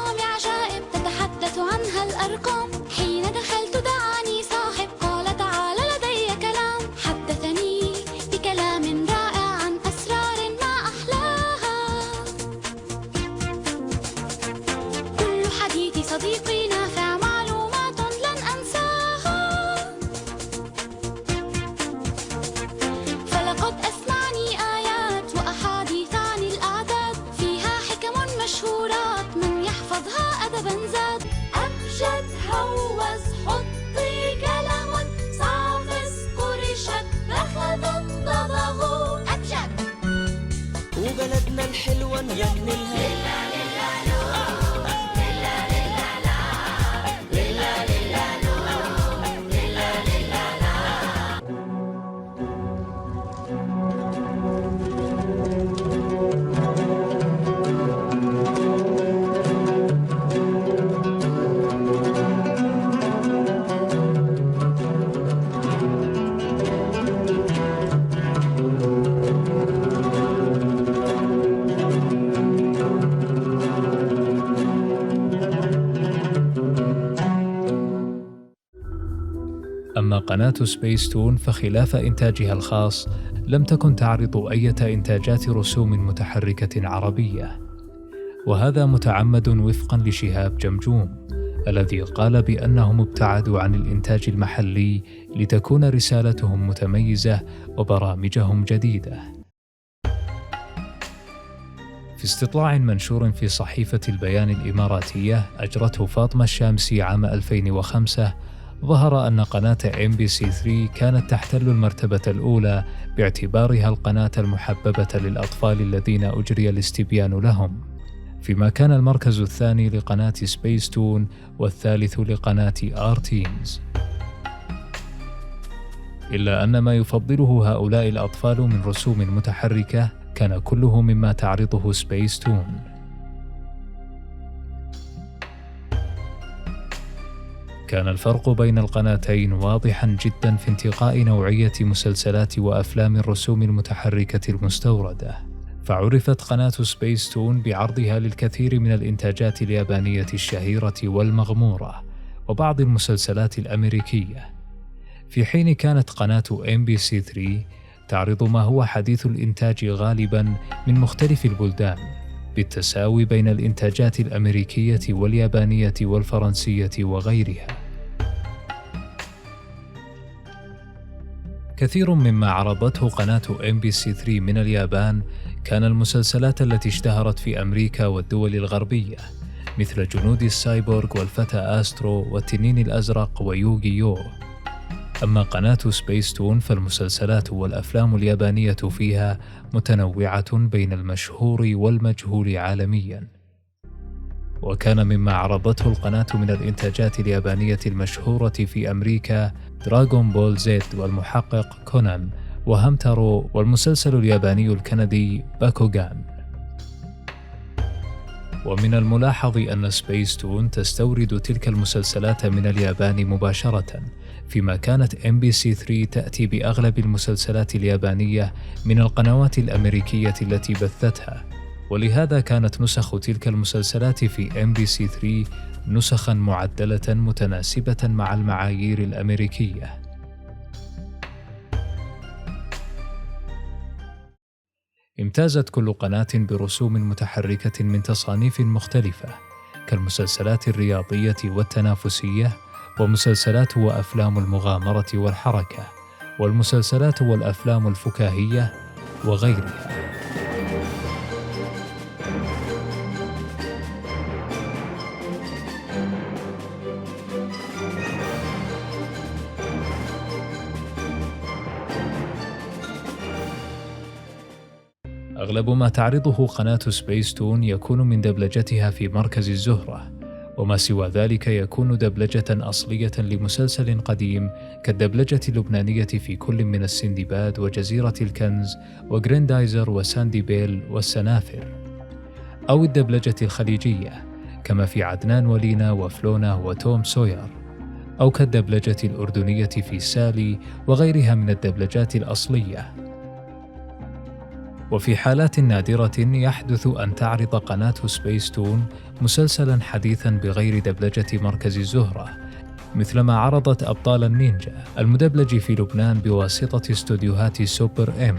أبجد هوس حطي كلام صعفس قرشت رخذ ضبغوا أبجد وبلدنا الحلوة نغني لها أما قناة سبيس تون فخلاف إنتاجها الخاص لم تكن تعرض أي إنتاجات رسوم متحركة عربية، وهذا متعمد وفقا لشهاب جمجوم الذي قال بأنهم ابتعدوا عن الإنتاج المحلي لتكون رسالتهم متميزة وبرامجهم جديدة. في استطلاع منشور في صحيفة البيان الإماراتية أجرته فاطمة الشامسي عام 2005 ظهر أن قناة MBC3 كانت تحتل المرتبة الأولى باعتبارها القناة المحببة للأطفال الذين أجري الاستبيان لهم، فيما كان المركز الثاني لقناة سبيس تون والثالث لقناة آرتينز. إلا أن ما يفضله هؤلاء الأطفال من رسوم متحركة كان كله مما تعرضه سبيس تون. كان الفرق بين القناتين واضحاً جداً في انتقاء نوعية مسلسلات وأفلام الرسوم المتحركة المستوردة، فعرفت قناة سبيس تون بعرضها للكثير من الإنتاجات اليابانية الشهيرة والمغمورة وبعض المسلسلات الأمريكية، في حين كانت قناة MBC3 تعرض ما هو حديث الإنتاج غالباً من مختلف البلدان بالتساوي بين الإنتاجات الأمريكية واليابانية والفرنسية وغيرها. كثير مما عرضته قناة MBC3 من اليابان كان المسلسلات التي اشتهرت في أمريكا والدول الغربية مثل جنود السايبورغ والفتى آسترو والتنين الأزرق ويوغي يو. أما قناة سبيس تون فالمسلسلات والأفلام اليابانية فيها متنوعة بين المشهور والمجهول عالمياً. وكان مما عرضته القناة من الإنتاجات اليابانية المشهورة في أمريكا دراغون بول زد والمحقق كونان وهامتارو والمسلسل الياباني الكندي باكوغان. ومن الملاحظ أن سبيس تون تستورد تلك المسلسلات من اليابان مباشرة، فيما كانت MBC3 تأتي بأغلب المسلسلات اليابانية من القنوات الأمريكية التي بثتها، ولهذا كانت نسخ تلك المسلسلات في MBC3 نسخاً معدلة متناسبة مع المعايير الأمريكية. امتازت كل قناة برسوم متحركة من تصانيف مختلفة كالمسلسلات الرياضية والتنافسية ومسلسلات وأفلام المغامرة والحركة والمسلسلات والأفلام الفكاهية وغيرها. أغلب ما تعرضه قناة سبيس تون يكون من دبلجتها في مركز الزهرة، وما سوى ذلك يكون دبلجة أصلية لمسلسل قديم كالدبلجة اللبنانية في كل من السندباد وجزيرة الكنز وغريندايزر وساندي بيل والسنافر، أو الدبلجة الخليجية كما في عدنان ولينا وفلونا وتوم سوير، أو كالدبلجة الأردنية في سالي وغيرها من الدبلجات الأصلية. وفي حالات نادرة يحدث أن تعرض قناة سبيس تون مسلسلاً حديثاً بغير دبلجة مركز الزهرة، مثلما عرضت أبطال النينجا المدبلج في لبنان بواسطة استوديوهات سوبر إم.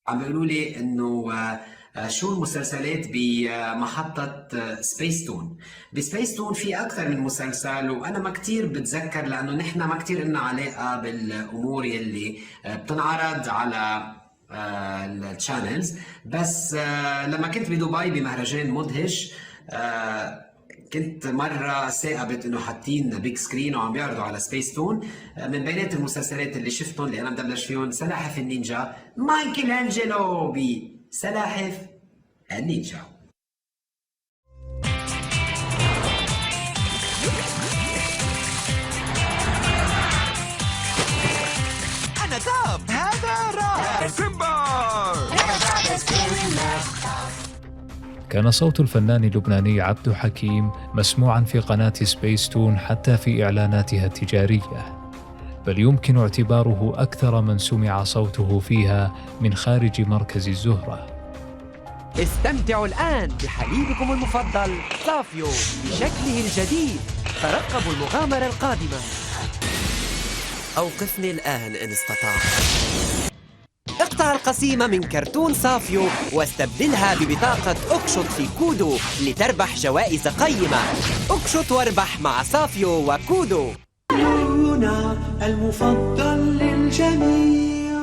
عم بيقولوا لي انه شو المسلسلات بمحطة سبيس تون. بسبيس تون في أكثر من مسلسل، وأنا ما كتير بتذكر لأنه نحن ما كتير إلنا علاقة بالأمور يلي بتنعرض على الشانلز. بس لما كنت بدبي بمهرجان مدهش كنت مرة ثاقبت انه حاطين بيج سكرين وعم بيعرضوا على سبيس تون. من بينات المسلسلات اللي شفتهم اللي انا مدبلج فيهم سلاحف النينجا، مايكل انجلو بسلاحف النينجا. أنا توب، هذا رائع. سيمبا. كان صوت الفنان اللبناني عبد حكيم مسموعاً في قناة سبيس تون حتى في إعلاناتها التجارية، بل يمكن اعتباره أكثر من سمع صوته فيها من خارج مركز الزهرة. استمتعوا الآن بحليبكم المفضل صافيو بشكله الجديد. ترقبوا المغامرة القادمة. أوقفني الآن إن استطعت. اقطع القسيمة من كرتون صافيو واستبدلها ببطاقة أكشط في كودو لتربح جوائز قيمة. أكشط واربح مع صافيو وكودو. هنا المفضل للجميع.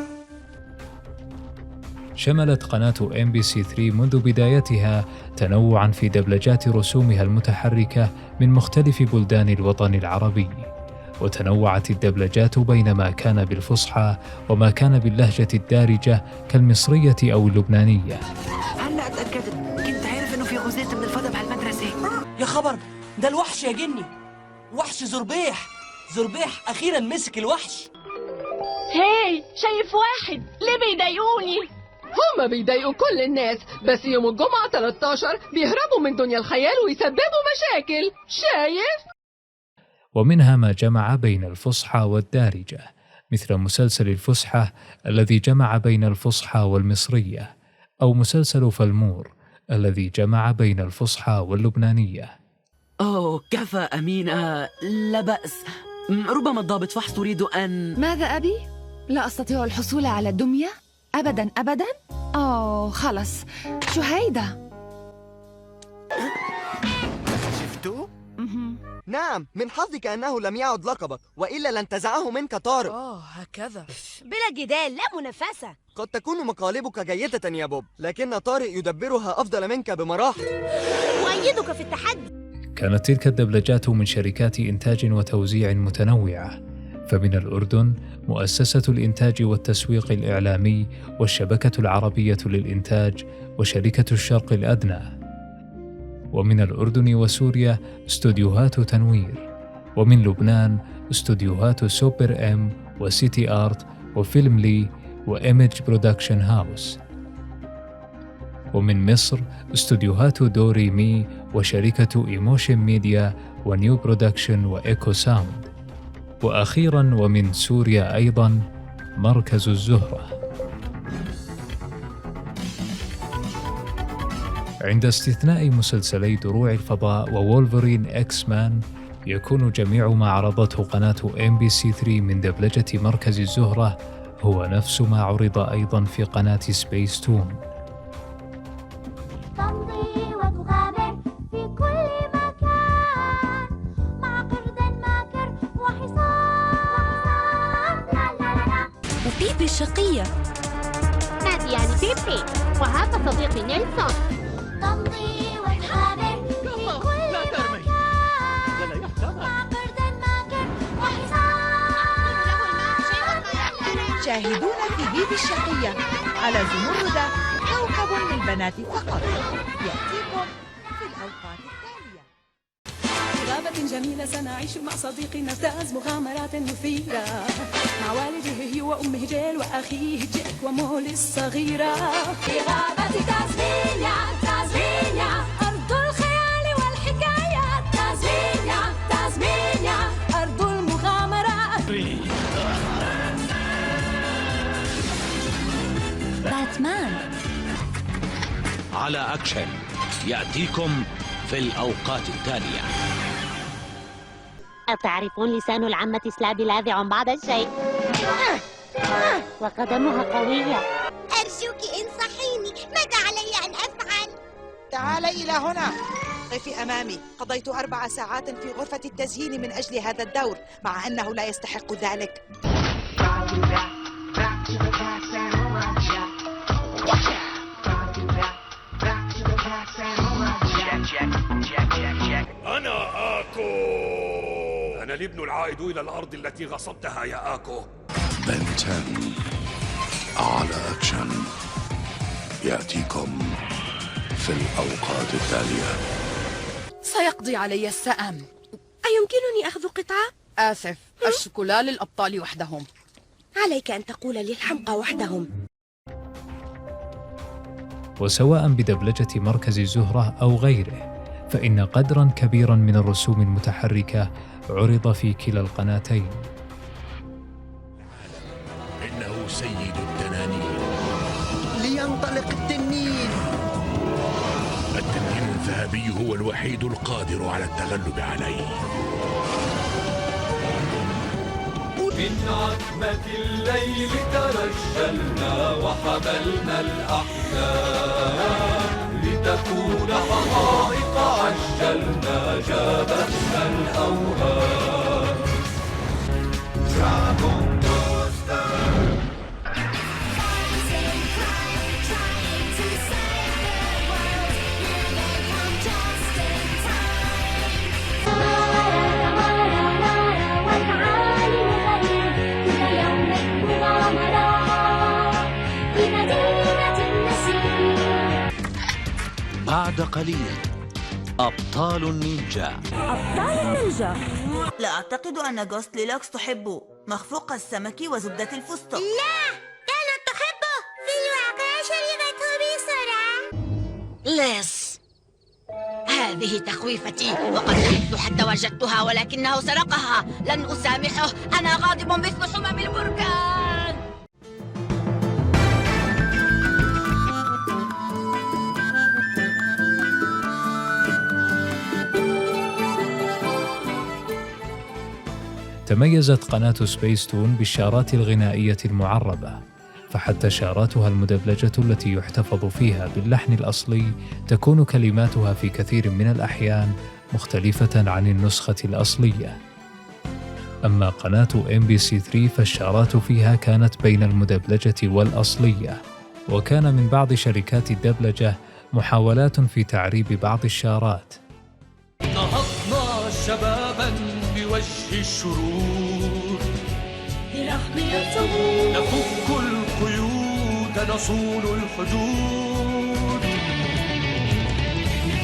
شملت قناة MBC3 منذ بدايتها تنوعاً في دبلجات رسومها المتحركة من مختلف بلدان الوطن العربي، وتنوعت الدبلجات بين ما كان بالفصحى وما كان باللهجة الدارجة كالمصرية أو اللبنانية. هلا اتأكدت، كنت عارف إنه في غزاة من الفضا بهالمدرسة. يا خبر، ده الوحش يا جني، وحش زربيح. زربيح أخيراً مسك الوحش. هاي، شايف واحد ليه بيضايقوني؟ هما بيضايقوا كل الناس، بس يوم الجمعة 13 بيهربوا من دنيا الخيال ويسببوا مشاكل. شايف؟ ومنها ما جمع بين الفصحى والدارجة، مثل مسلسل الفسحة الذي جمع بين الفصحى والمصرية، أو مسلسل فلمور الذي جمع بين الفصحى واللبنانية. أوه كفى أمينة، لا بأس. ربما الضابط فحص تريد أن... ماذا أبي؟ لا أستطيع الحصول على الدمية؟ أبداً أبداً؟ خلص، شو هيدا؟ شفتوا؟ نعم، من حظك أنه لم يعد لقبك، وإلا لانتزعه منك طارق. هكذا. بلا جدال، لا منافسة. قد تكون مقالبك جيدة يا بوب، لكن طارق يدبرها أفضل منك بمراحل. أؤيدك في التحدي. كانت تلك الدبلجات من شركات إنتاج وتوزيع متنوعة، فمن الأردن مؤسسة الإنتاج والتسويق الإعلامي والشبكة العربية للإنتاج وشركة الشرق الأدنى، ومن الأردن وسوريا استوديوهات تنوير، ومن لبنان استوديوهات سوبر إم وسيتي آرت وفيلم لي وإيمج برودكشن هاوس، ومن مصر استوديوهات دوري مي وشركة إيموشن ميديا ونيو برودكشن وإيكو ساوند، وأخيراً ومن سوريا أيضاً مركز الزهرة. عند استثناء مسلسلي دروع الفضاء وولفرين إكس مان، يكون جميع ما عرضته قناة MBC3 من دبلجة مركز الزهرة هو نفس ما عرض أيضاً في قناة سبيس تون. تمضي وتغامر في كل مكان مع قرد ماكر وحصان. لا لا لا. وبيبي الشقية. هذه يعني بيبي، وهذا صديقي نيلسون. تمضي وتغامر في كل مكان مع قرد ماكر وحصان. شاهدونا في بيبي الشقية على زمردة، كوكب للبنات فقط، يأتيكم في الأوقات التالية. في غابة جميلة سنعيش مع صديقي نجتاز مغامرات مثيرة، مع والده هي وأمه جيل وأخيه جيك ومولي الصغيرة. في غابة تازمينيا، تازمينيا أرض الخيال والحكايات. تازمينيا، تازمينيا أرض المغامرات. باتمان على أكشن يأتيكم في الأوقات التالية. أتعرفون لسان العمة سلابي لاذع بعض الشيء، وقدمها قوية. أرجوك انصحيني، ماذا علي أن أفعل؟ تعالي إلى هنا. قفي أمامي. قضيت 4 ساعات في غرفة التزيين من أجل هذا الدور، مع أنه لا يستحق ذلك. أنا آكو. أنا الابن العائد إلى الأرض التي غصبتها يا آكو. بنتن على أكشن يأتيكم في الأوقات التالية. سيقضي علي السأم. أيمكنني أخذ قطعة؟ آسف، الشوكولا للأبطال وحدهم. عليك أن تقول للحمقى وحدهم. وسواء بدبلجة مركز زهرة أو غيره، فإن قدراً كبيراً من الرسوم المتحركة عرض في كلا القناتين. إنه سيد التنانين. لينطلق التنين. التنين الذهبي هو الوحيد القادر على التغلب عليه. من عتمة الليل ترجلنا وحملنا الأحلام لتكون حقائق عجلنا جابتنا الأوهام. Dragon Buster. بعد قليل أبطال النينجا. أبطال النينجا. لا أعتقد أن جوست ليلوكس تحبه مخفوق السمك وزبدة الفستق. لا، كانت تحبه في الواقع. شربته بسرعة. ليس، هذه تخويفتي، وقد لحقت حتى وجدتها ولكنه سرقها. لن أسامحه، أنا غاضب مثل حمم البركان. تميزت قناة سبيستون بالشارات الغنائية المعربة، فحتى شاراتها المدبلجة التي يحتفظ فيها باللحن الأصلي تكون كلماتها في كثير من الأحيان مختلفة عن النسخة الأصلية. أما قناة MBC3 فالشارات فيها كانت بين المدبلجة والأصلية، وكان من بعض شركات الدبلجة محاولات في تعريب بعض الشارات. نهضنا شبابا بوجه الشرور لنحمي الثغور نفك القيود نصون الحدود.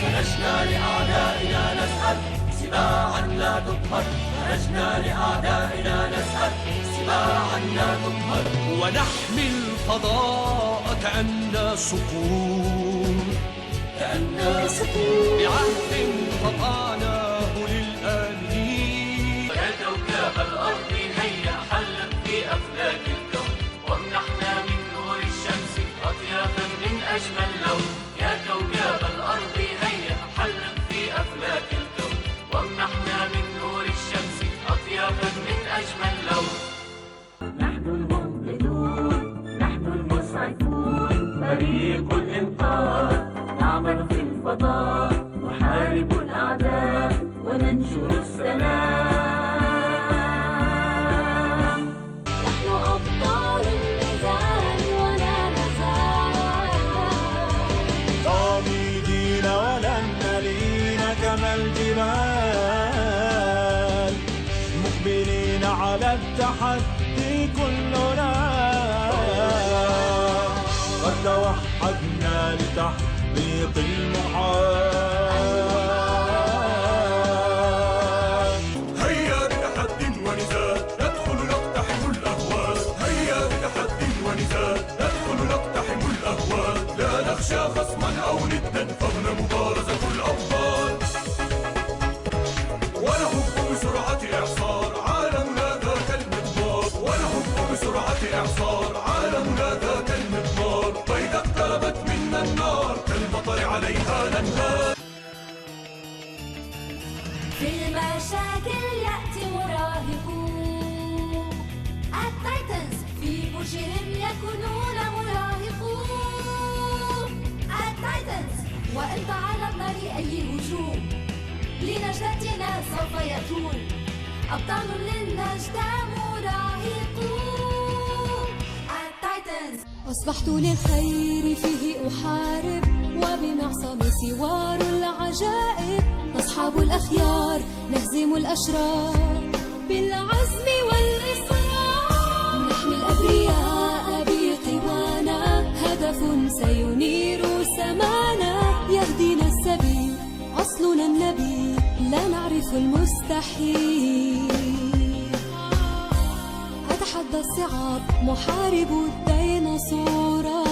خرجنا لأعدائنا نسعد سباعا لا تطهر. خرجنا لأعدائنا نسعد سباعا لا تطهر. ونحمي الفضاء كأننا صقور. كأننا صقور بعهد قطعناه للآمنين. يا كوكب الأرض هيا حلق في أفلاك الكون وامنحنا من نور الشمس أطيافا من أجمل لون. يا كوكب الأرض هيا حلق في أفلاك الكون وامنحنا من نور الشمس أطيافا من أجمل لون. نحن المنقذون، نحن المسعفون، فريق الإنقاذ نعمل في الفضاء، نحارب الأعداء وننشر السلام. نحن أبطال النزال ولا نزال، صامدين ولن نلين كما الجبال، مقبلين على التحدي كلنا. قد توحدنا لتحقيق المحال. هيا بتحد ونزال ندخل نقتحم الأهوال. هيا بتحد ونزال ندخل نقتحم الأهوال. لا نخشى خصما أو ندا فهنا مبارزة الأبطال. ونهب بسرعة إعصار عالمنا ذاك المضمار. ونهب بسرعة إعصار عالمنا ذاك المضمار. وإذا اقتربت منا النار كالمطر عليها ننهار. في المشاكل يأتي مراهقون. التايتنز في برجهم يكونون مراهقون. التايتنز وأنت على الطريق أي هجوم لنجدتنا سوف يأتون أبطال للنجدة مراهقون التايتنز. أصبحت للخير فيه أحارب وبمعصمي سوار العجائب. أصحاب الأخيار نهزم الأشرار بالعزم والإصرار. نحمي الأبرياء بقوانا هدف سينير سمانا يهدينا السبيل أصلنا النبي لا نعرف المستحيل. أتحدى الصعاب محارب الديناصورات.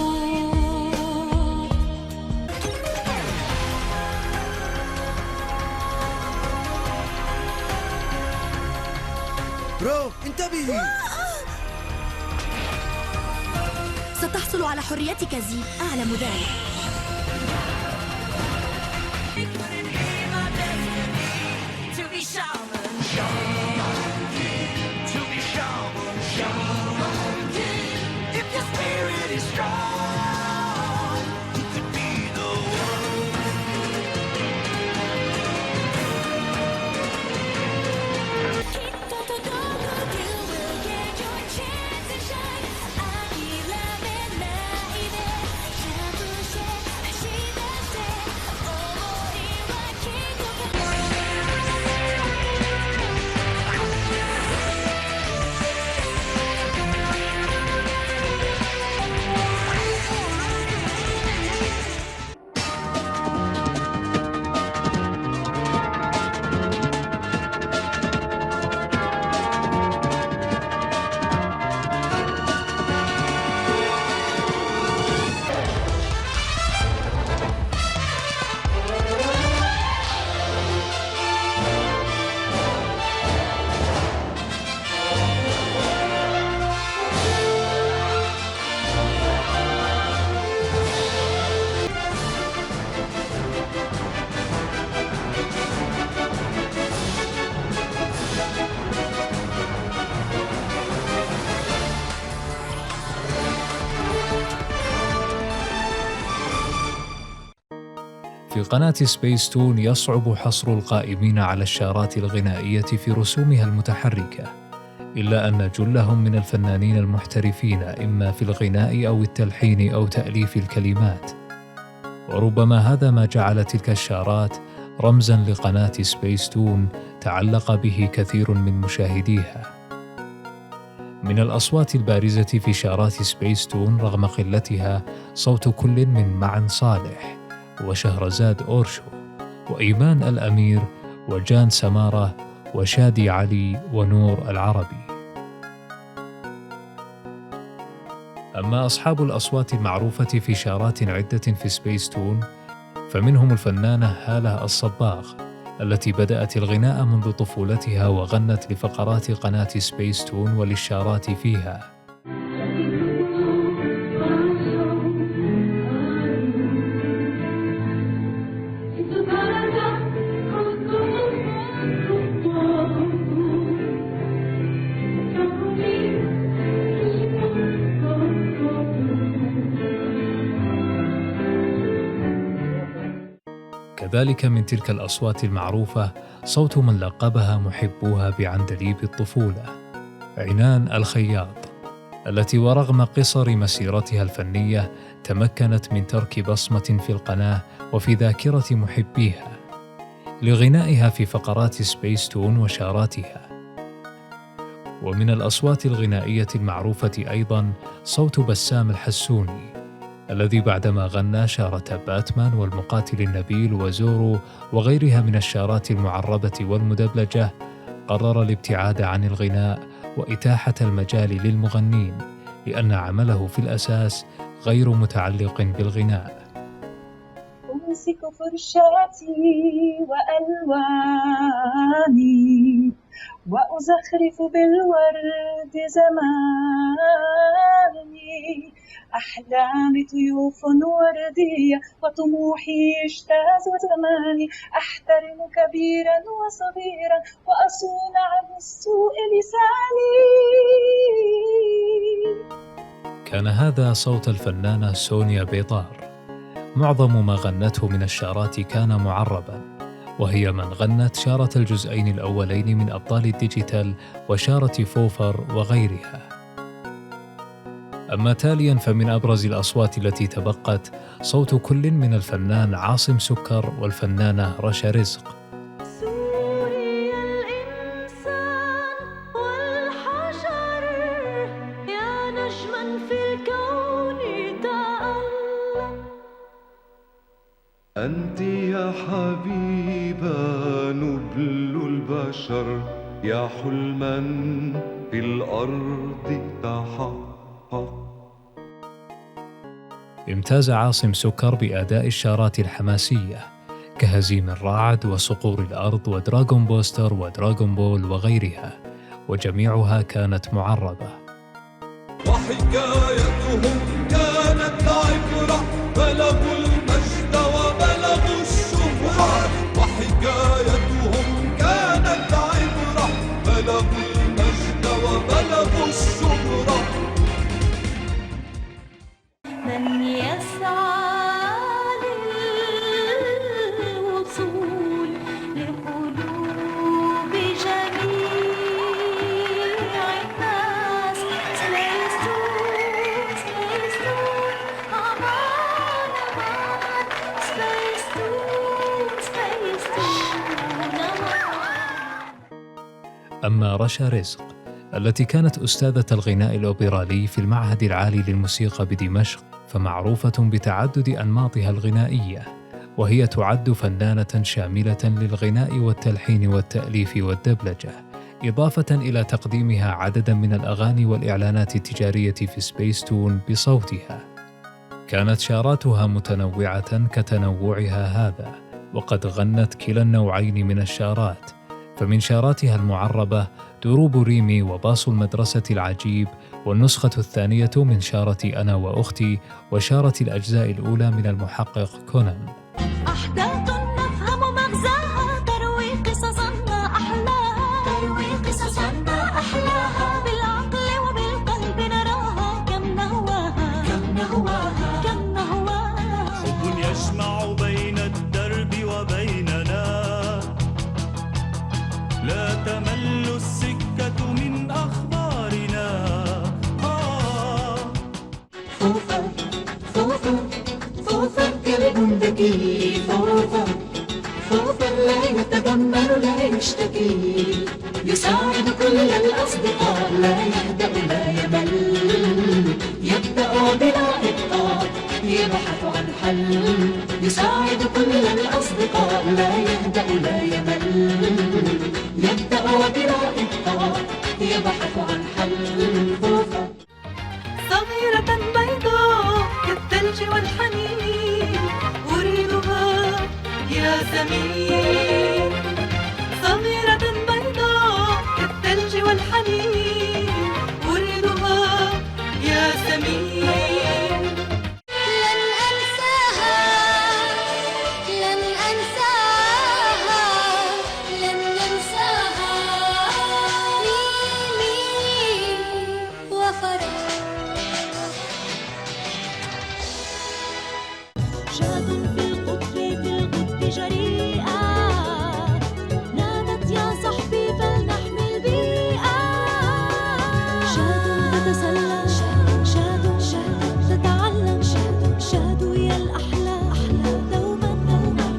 برو انتبهي. ستحصل على حريتك زي، أعلم ذلك. في قناة سبيس تون يصعب حصر القائمين على الشارات الغنائية في رسومها المتحركة، إلا أن جلهم من الفنانين المحترفين إما في الغناء أو التلحين أو تأليف الكلمات، وربما هذا ما جعل تلك الشارات رمزاً لقناة سبيس تون تعلق به كثير من مشاهديها. من الأصوات البارزة في شارات سبيس تون رغم قلتها صوت كل من معن صالح وشهرزاد أورشو وإيمان الأمير وجان سمارة وشادي علي ونور العربي. أما أصحاب الأصوات المعروفة في شارات عدة في سبيس تون فمنهم الفنانة هالة الصباغ التي بدأت الغناء منذ طفولتها وغنت لفقرات قناة سبيس تون وللشارات فيها. كذلك من تلك الأصوات المعروفة صوت من لقبها محبوها بعندليب الطفولة، عنان الخياط، التي ورغم قصر مسيرتها الفنية تمكنت من ترك بصمة في القناة وفي ذاكرة محبيها لغنائها في فقرات سبيس تون وشاراتها. ومن الأصوات الغنائية المعروفة أيضاً صوت بسام الحسوني الذي بعدما غنى شارة باتمان والمقاتل النبيل وزورو وغيرها من الشارات المعربة والمدبلجة قرر الابتعاد عن الغناء وإتاحة المجال للمغنين لأن عمله في الأساس غير متعلق بالغناء. أمسك فرشاتي وألواني وأزخرف بالورد زماني، أحلامي طيوف وردية وطموحي يجتاز زماني، أحترم كبيرا وصغيرا وأصون عن السوء لساني. كان هذا صوت الفنانة سونيا بيطار، معظم ما غنته من الشارات كان معرباً، وهي من غنت شارة الجزئين الأولين من أبطال الديجيتال وشارة فوفر وغيرها. أما تالياً فمن أبرز الأصوات التي تبقت صوت كل من الفنان عاصم سكر والفنانة رشا رزق. أنت يا حبيبة نبل البشر، يا حلما في الأرض تحقق. امتاز عاصم سكر بأداء الشارات الحماسية كهزيم الرعد وصقور الأرض ودراغون بوستر ودراغون بول وغيرها، وجميعها كانت معربة. وحكايتهم كانت عبرة، بلغوا المجد وبلغوا الشهرة. وحكايتهم كانت عبرة، بلغوا المجد وبلغوا الشهرة. من يسعى للوصول لقلوب جميع الناس، أما رشا رزق التي كانت أستاذة الغناء الأوبرالي في المعهد العالي للموسيقى بدمشق، فمعروفة بتعدد أنماطها الغنائية، وهي تعد فنانة شاملة للغناء والتلحين والتأليف والدبلجة، إضافة إلى تقديمها عدداً من الأغاني والإعلانات التجارية في سبيس تون بصوتها. كانت شاراتها متنوعة كتنوعها هذا، وقد غنت كلا النوعين من الشارات، فمن شاراتها المعربة دروب ريمي وباص المدرسة العجيب، والنسخة الثانية من شارة أنا وأختي، وشارة الأجزاء الأولى من المحقق كونان. أحداث نفهم مغزاها، تروي قصصنا أحلاها، تروي قصصنا أحلاها، بالعقل وبالقلب نراها، كم نهواها كم نهواها كم نهواها. حب يجمع بين الدرب وبيننا، لا تمل السكة من أخبارنا. فوفا فوفا فوفا كلب ذكي، فوفا فوفا لا يتذمر لا يشتكي، يساعد كل الأصدقاء، لا يهدأ لا يمل، يبدأ بلا إبطاء يبحث عن حل، يساعد كل الأصدقاء، لا يهدأ لا يمل، يبدأ بلا إبطاء يبحث عن حل. فوفا صغيرة بيضاء كالثلج والحنين، أريدها يا سمين، صغيرة بيضاء كالثلج والحنين، أريدها يا سمين. لن أنساها لن أنساها لن ننساها، ميمي وفرح. شاد في القطب جريئة، نادت يا صحبي فلنحمي البيئة. شاد تتسلى، شاد تتعلم، شاد يا الأحلى دوما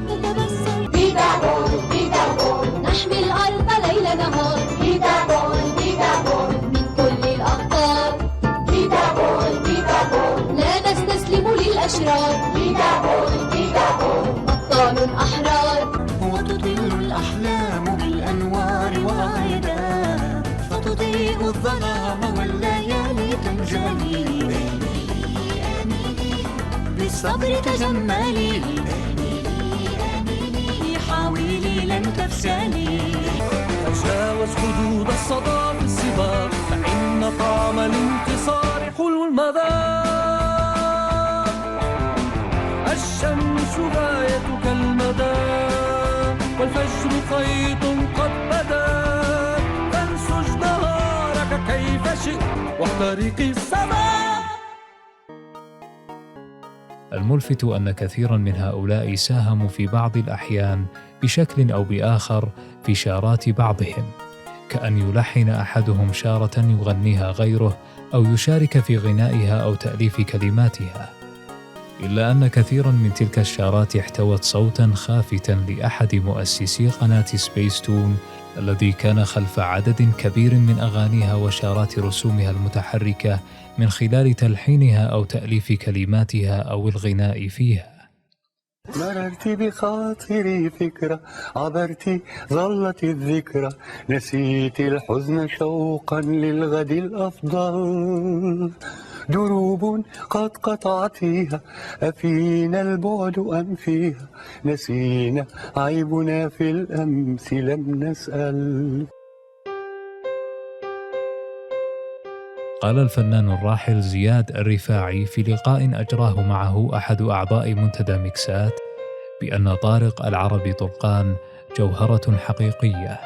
تتبسم. بيدابون بيدابون نحمي الأرض ليل نهار، بيدابون بيدابون من كل الأخطار، بيدابون بيدابون لا نستسلم للأشرار، بيدابون بيدابون أبطال أحرار. وتطل الأحلام بالأنوار وأعيدا، فتضيء الظلام والليالي تنجلي. بالصبر تجملي، حاولي لن تفشلي. تجاوز حدود الصدى في السباق، فإن طعم الانتصار حلو المذاق. الشمس غايتك المدى، والفجر خيط قد بدا، فانسج نهارك كيف شئت واخترق السماء. الملفت أن كثيراً من هؤلاء ساهموا في بعض الأحيان بشكل أو بآخر في شارات بعضهم، كأن يلحن أحدهم شارة يغنيها غيره أو يشارك في غنائها أو تأليف كلماتها. إلا أن كثيراً من تلك الشارات احتوت صوتاً خافتاً لأحد مؤسسي قناة سبيس تون الذي كان خلف عدد كبير من أغانيها وشارات رسومها المتحركة من خلال تلحينها أو تأليف كلماتها أو الغناء فيها. مررت بخاطري فكرة، عبرت ظلت الذكرى، نسيت الحزن شوقا للغد الأفضل، دروب قد قطعتيها، أفينا البعد أم فيها، نسينا عيبنا في الأمس لم نسأل. قال الفنان الراحل زياد الرفاعي في لقاء أجراه معه أحد أعضاء منتدى ميكسات بأن طارق العربي طرقان جوهرة حقيقية،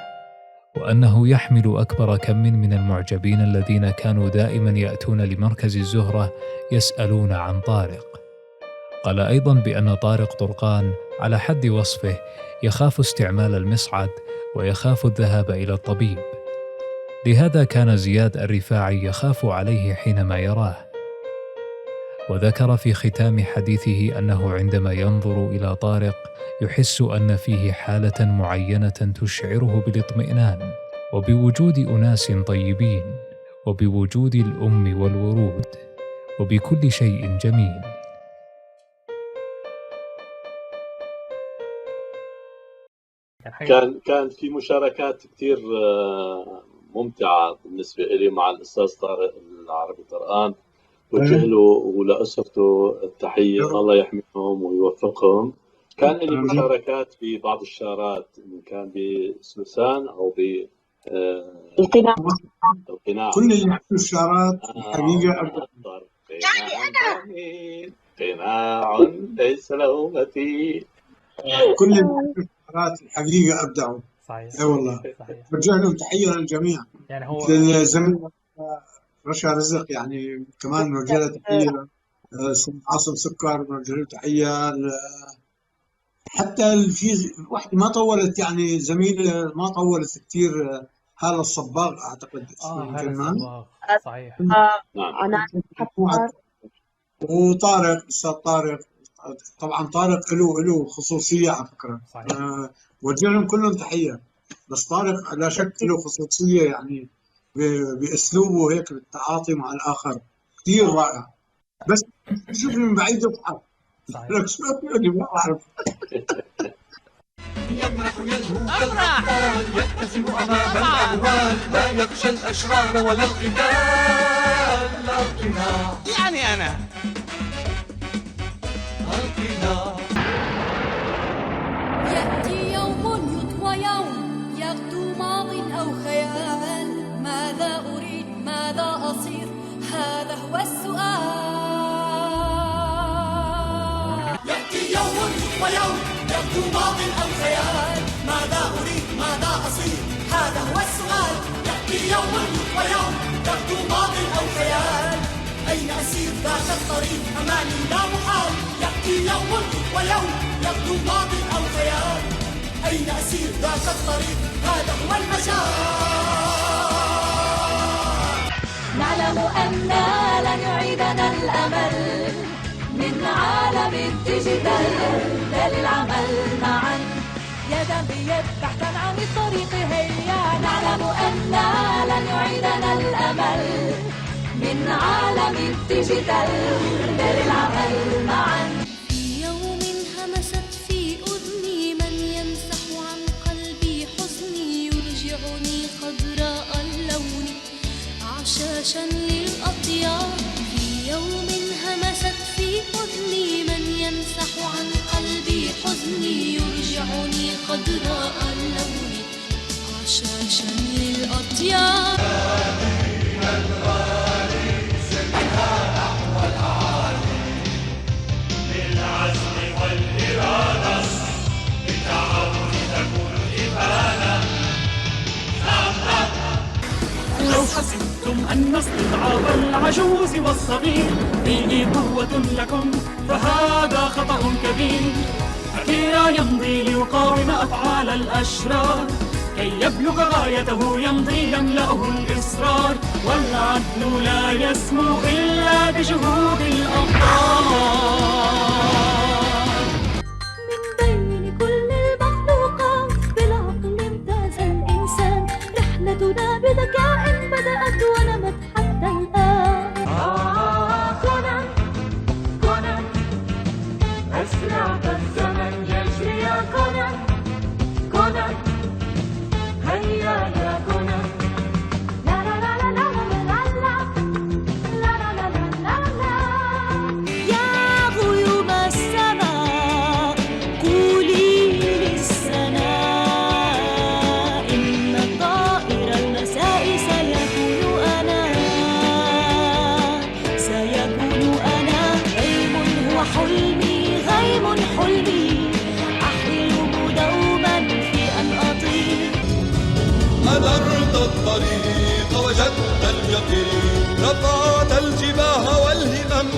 وأنه يحمل أكبر كم من المعجبين الذين كانوا دائما يأتون لمركز الزهرة يسألون عن طارق. قال أيضا بأن طارق طرقان على حد وصفه يخاف استعمال المصعد ويخاف الذهاب إلى الطبيب، لهذا كان زياد الرفاعي يخاف عليه حينما يراه. وذكر في ختام حديثه أنه عندما ينظر إلى طارق يحس أن فيه حالة معينة تشعره بالاطمئنان وبوجود أناس طيبين وبوجود الأم والورود وبكل شيء جميل. كان في مشاركات كتير ممتعة بالنسبة لي مع الأستاذ طارق العربي طرقان، وجه له ولأسرته التحية، الله يحميهم ويوفقهم. كان لي مشاركات في بعض الشارات، إن كان بسلوسان أو ب القناع. كل اللي يحكوا الشارات الحقيقة قناع ليس له مثيل. كل اللي يحكوا الشارات الحقيقة أبدعوا. صحيح. اي والله. بوجه لهم تحية للجميع. يعني هو زميل رشا رزق يعني كمان بوجه له تحية، عاصم سكر بوجه له تحية، حتى في واحدة ما طولت يعني زميل ما طولت كثير، هالة الصباغ اعتقد هالة الصباغ. صحيح. انا وطارق استاذ طارق، طبعا طارق له خصوصية على فكرة. وجه لهم كلهم تحية، بس طارق لا شك له خصوصية يعني بأسلوبه هيك بالتعاطي مع الآخر كثير رائع، بس شوف من بعيد يضحك. لك شو يعني ما أعرف. يمرح يلهو كالأطفال، يبتسم أمام الأهوال، لا يخشى الأشرار ولا القتال. لا قناع يعني أنا يأتي يوم يطوى يوم يغدو ماض أو خيال، ماذا أريد ماذا أصير، هذا هو السؤال. يأتي يوم يطوى يوم يغدو ماض أو خيال، ماذا أريد ماذا أصير، هذا هو السؤال. يأتي يوم يطوى يوم يغدو ماض أو خيال، أين أسير ذاك الطريق أمامي لا محال. يأتي يوم ويوم يغدو ماض أو خيال، أين أسير ذاك الطريق، هذا هو المجال. نعلم أننا لن يعيدنا الأمل من عالم الديجيتال، لا للعمل معا يدا بيد بحثا عن الطريق. هيا نعلم أننا لن يعيدنا الأمل من عالم الديجيتال، لا للعمل معا. في يوم همست في أذني من يمسح عن قلبي حزني، يرجعني خضراء اللون عشاشا للأطيار. في يوم همست في أذني من يمسح عن قلبي حزني، يرجعني خضراء اللون عشاشا للأطيار. لو حسبتم أن تنسون استضعاف العجوز والصغير. فيه قوة لكم فهذا خطأ كبير. أخيرا يمضي ليقاوم أفعال الأشرار، كي يبلغ غايته يمضي يملأه الإصرار. والعدل لا يسمو إلا بجهود الأبطال. من بين كل المخلوقات بالعقل امتاز الإنسان، رحلتنا بذكاء بدأت ونمت حتى الآن. كونان كونان أسرع فالزمن يجري يا كونان. كونان هيا يا كونان. لا لا لا لا لا لا لا لا لا لا لا. يا غيوم السماء قولي للسماء إن طائر المساء سيكون أنا. سيكون أنا. غيم هو حلمي غيم حلمي، أحلم دوما في أن أطير. أنرت الطريق وجدت اليقين، رفعت الجباه والهمم،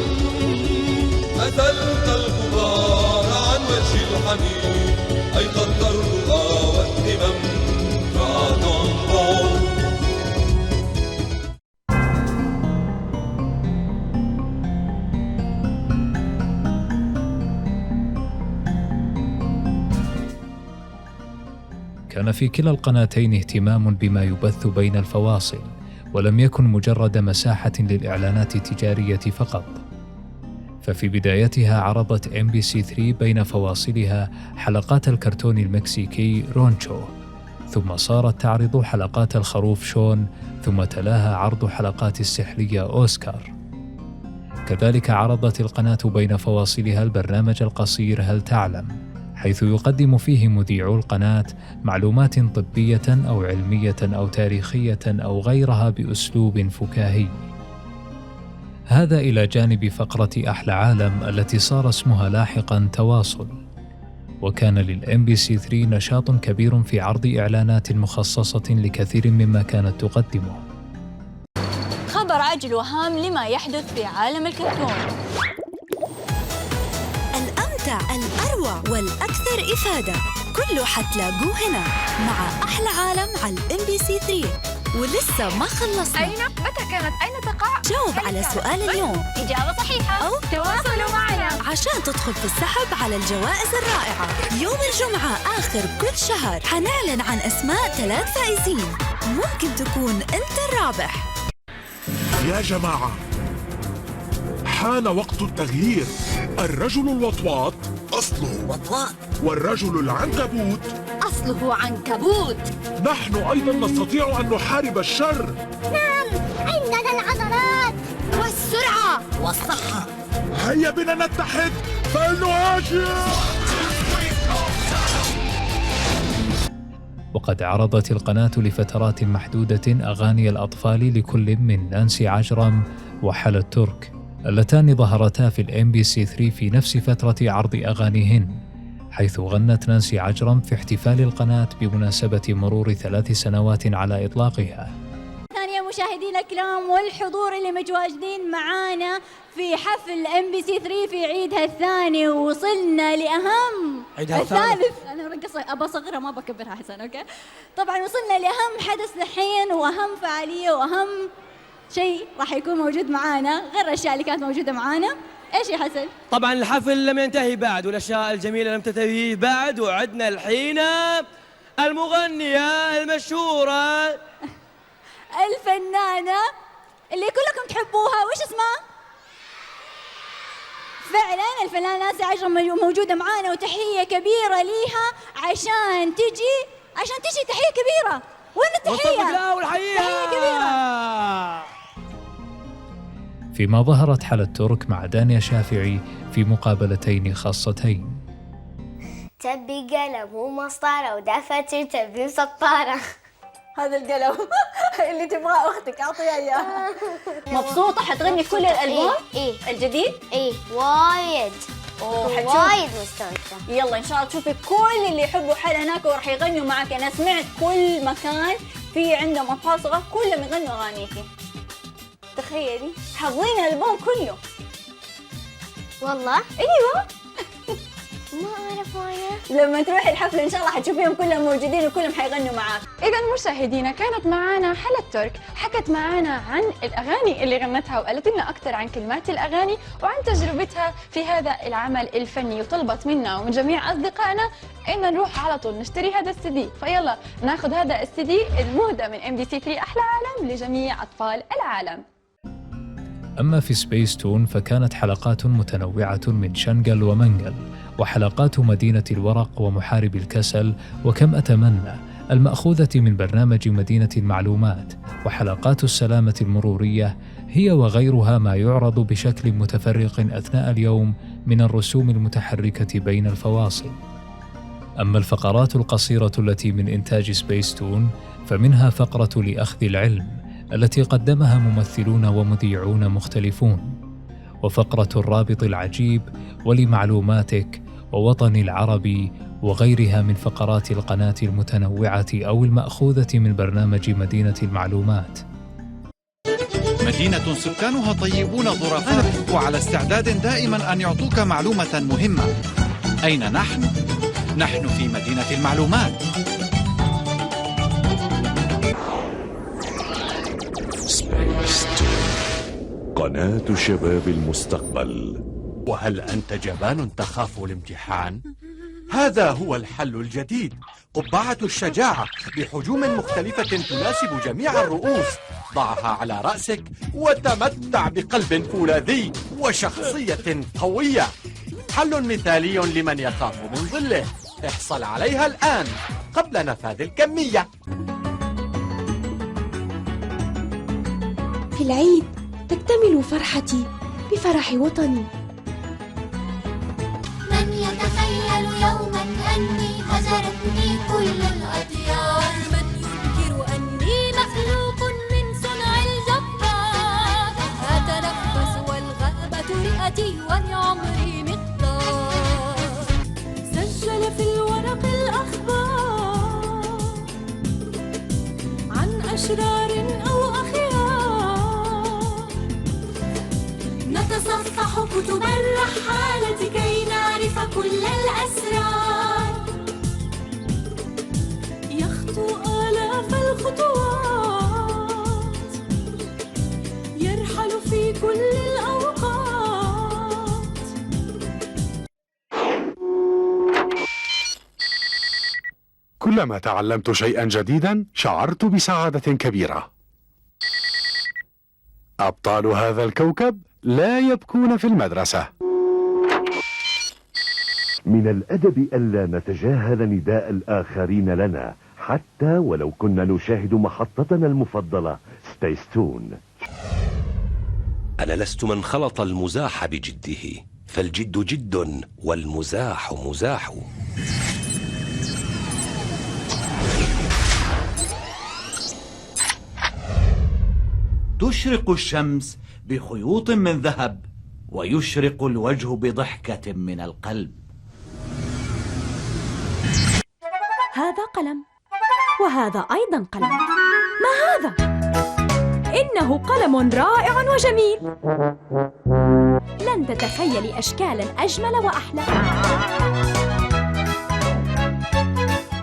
أزلت الغبار عن وجه الحنين، أيقظت الرؤى والهمم. كان في كلا القناتين اهتمام بما يبث بين الفواصل، ولم يكن مجرد مساحة للإعلانات التجارية فقط. ففي بدايتها عرضت MBC3 بين فواصلها حلقات الكرتون المكسيكي رونشو، ثم صارت تعرض حلقات الخروف شون، ثم تلاها عرض حلقات السحلية أوسكار. كذلك عرضت القناة بين فواصلها البرنامج القصير هل تعلم، حيث يقدم فيه مذيعو القناة معلومات طبية أو علمية أو تاريخية أو غيرها بأسلوب فكاهي. هذا إلى جانب فقرة أحلى عالم التي صار اسمها لاحقاً تواصل. وكان للMBC3 نشاط كبير في عرض إعلانات مخصصة لكثير مما كانت تقدمه. خبر عاجل وهام لما يحدث في عالم الكرتون. الأمتع، الأروع والأكثر إفادة كله حتلاقوه هنا مع أحلى عالم على MBC3. ولسه ما خلصنا. أين؟ متى كانت؟ أين تقع؟ جاوب على سؤال اليوم. إجابة صحيحة أو تواصلوا معنا عشان تدخل في السحب على الجوائز الرائعة. يوم الجمعة آخر كل شهر حنعلن عن أسماء 3 فائزين، ممكن تكون أنت الرابح. يا جماعة، حان وقت التغيير. الرجل الوطواط أصله وطواط، والرجل العنكبوت أصله عنكبوت. نحن أيضا نستطيع أن نحارب الشر. نعم، عندنا العضلات والسرعة والصحة. هيا بنا نتحد فلنهاجم. وقد عرضت القناة لفترات محدودة أغاني الأطفال لكل من نانسي عجرم وحلا الترك، اللتان ظهرتا في MBC3 في نفس فترة عرض أغانيهن، حيث غنت نانسي عجرم في احتفال القناة بمناسبة مرور 3 سنوات على إطلاقها. ثانيا مشاهدينا الكرام والحضور اللي متواجدين معانا في حفل MBC3 في عيدها الثاني، وصلنا لأهم الثالث. أنا أبى أصغرها ما بكبرها حسن، أوكي؟ طبعا وصلنا لأهم حدث الحين وأهم فعالية وأهم شيء راح يكون موجود معانا غير الأشياء اللي كانت موجودة معانا. إيش يا حسن؟ طبعا الحفل لم ينتهي بعد والأشياء الجميلة لم تنتهي بعد، وعدنا الحين المغنية المشهورة الفنانة اللي كلكم تحبوها، وش اسمها؟ فعلا الفنانة نانسي عجرم موجودة معانا، وتحية كبيرة ليها عشان تجي تحية كبيرة. وين التحية؟ تحية كبيرة. فيما ظهرت حلا الترك مع دانيا شافعي في مقابلتين خاصتين. تبي قلم ومسطرة ودفتر تبي مسطرة. هذا القلم اللي تبغاه أختك، أعطيها إياه. مبسوطة حتغني في كل الألبوم؟ إيه الجديد؟ إيه وايد وايد مستانسة. يلا إن شاء الله تشوفي كل اللي يحبوا حلا هناك وراح يغنوا معك. أنا سمعت كل مكان في عندهم أطفال صغار كلهم يغنوا أغانيكي. تخيلي حاضرين الألبوم كله. والله؟ أيوة. ما أعرف أنا. لما تروحي الحفلة إن شاء الله حتشوفيهم كلهم موجودين وكلهم حيغنوا معاك. إذا مشاهدينا كانت معانا حلا ترك، حكت معانا عن الأغاني اللي غنتها وقالت لنا أكثر عن كلمات الأغاني وعن تجربتها في هذا العمل الفني، وطلبت منا ومن جميع أصدقائنا إن نروح على طول نشتري هذا السي. فيلا ناخذ هذا السي المهدى من MDC3 أحلى عالم لجميع أطفال العالم. أما في سبيس تون فكانت حلقات متنوعة من شنقل ومنقل، وحلقات مدينة الورق ومحارب الكسل وكم أتمنى المأخوذة من برنامج مدينة المعلومات، وحلقات السلامة المرورية، هي وغيرها ما يعرض بشكل متفرق أثناء اليوم من الرسوم المتحركة بين الفواصل. أما الفقرات القصيرة التي من إنتاج سبيس تون فمنها فقرة لأخذ العلم التي قدمها ممثلون ومذيعون مختلفون، وفقرة الرابط العجيب ولمعلوماتك ووطني العربي وغيرها من فقرات القناة المتنوعة أو المأخوذة من برنامج مدينة المعلومات. مدينة سكانها طيبون ظرفاء وعلى استعداد دائما أن يعطوك معلومة مهمة. أين نحن؟ نحن في مدينة المعلومات. قناة شباب المستقبل. وهل أنت جبان تخاف الامتحان؟ هذا هو الحل الجديد، قبعة الشجاعة بحجوم مختلفة تناسب جميع الرؤوس. ضعها على رأسك وتمتع بقلب فولاذي وشخصية قوية. حل مثالي لمن يخاف من ظله. احصل عليها الآن قبل نفاذ الكمية. في العيد تكتمل فرحتي بفرح وطني. من يتخيل يوما أني هجرتني كل الأديار، من ينكر أني مخلوق من صنع الجبار. أتنفس والغابة رئتي ولعمري مقدار. سجل في الورق الأخبار عن أشرار أو أخيار. نتصفح كتب الرحالة كي نعرف كل الأسرار. يخطو آلاف الخطوات، يرحل في كل الأوقات. كلما تعلمت شيئا جديدا شعرت بسعادة كبيرة. أبطال هذا الكوكب لا يبكون في المدرسة. من الأدب ألا نتجاهل نداء الآخرين لنا حتى ولو كنا نشاهد محطتنا المفضلة سبيس تون. أنا لست من خلط المزاح بجده، فالجد جد والمزاح مزاح. تشرق الشمس بخيوط من ذهب ويشرق الوجه بضحكة من القلب. هذا قلم وهذا أيضا قلم. ما هذا؟ إنه قلم رائع وجميل. لن تتخيلي أشكالا أجمل وأحلى.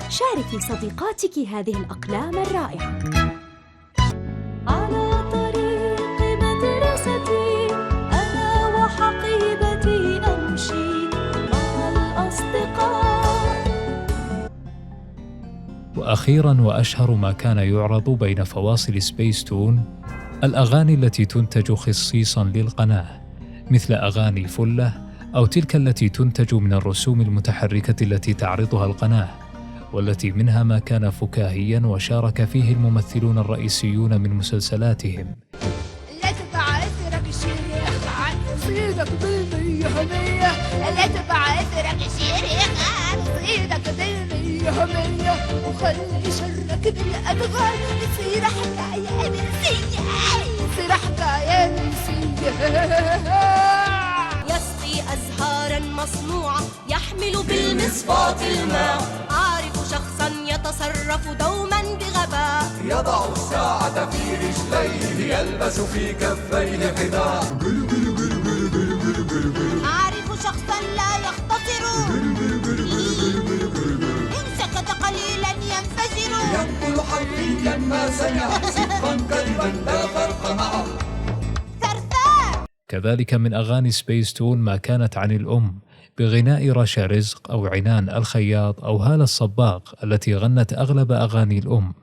شاركي صديقاتك هذه الأقلام الرائعة. على طريق مدرستي أنا وحقيبتي نمشي مع الأصدقاء. وأخيراً وأشهر ما كان يعرض بين فواصل سبيس تون الأغاني التي تنتج خصيصاً للقناة، مثل أغاني فلة أو تلك التي تنتج من الرسوم المتحركة التي تعرضها القناة، والتي منها ما كان فكاهياً وشارك فيه الممثلون الرئيسيون من مسلسلاتهم. لا تبع اثرك الشريخ عن صيدك بالمية، لا تبع اثرك الشريخ عن صيدك بالمية، وخلي شرك بالأدغال يصير حكاية نسية، يصير حكاية نسية. يسقي أزهارا مصنوعة يحمل بالمصفاة الماء، عارف شخصا يتصرف دوما بغباء، يضع الساعة في رجليه، يلبس في كفيه حذاء. أعرف شخصا لا يختصر، إن سكت قليلا ينفجر، ينقل حرفيا ما سمع، صدقا كذبا لا فرق معه. كذلك من أغاني سبيس تون ما كانت عن الأم بغناء رشا رزق أو عنان الخياط أو هالة الصباغ التي غنت أغلب أغاني الأم،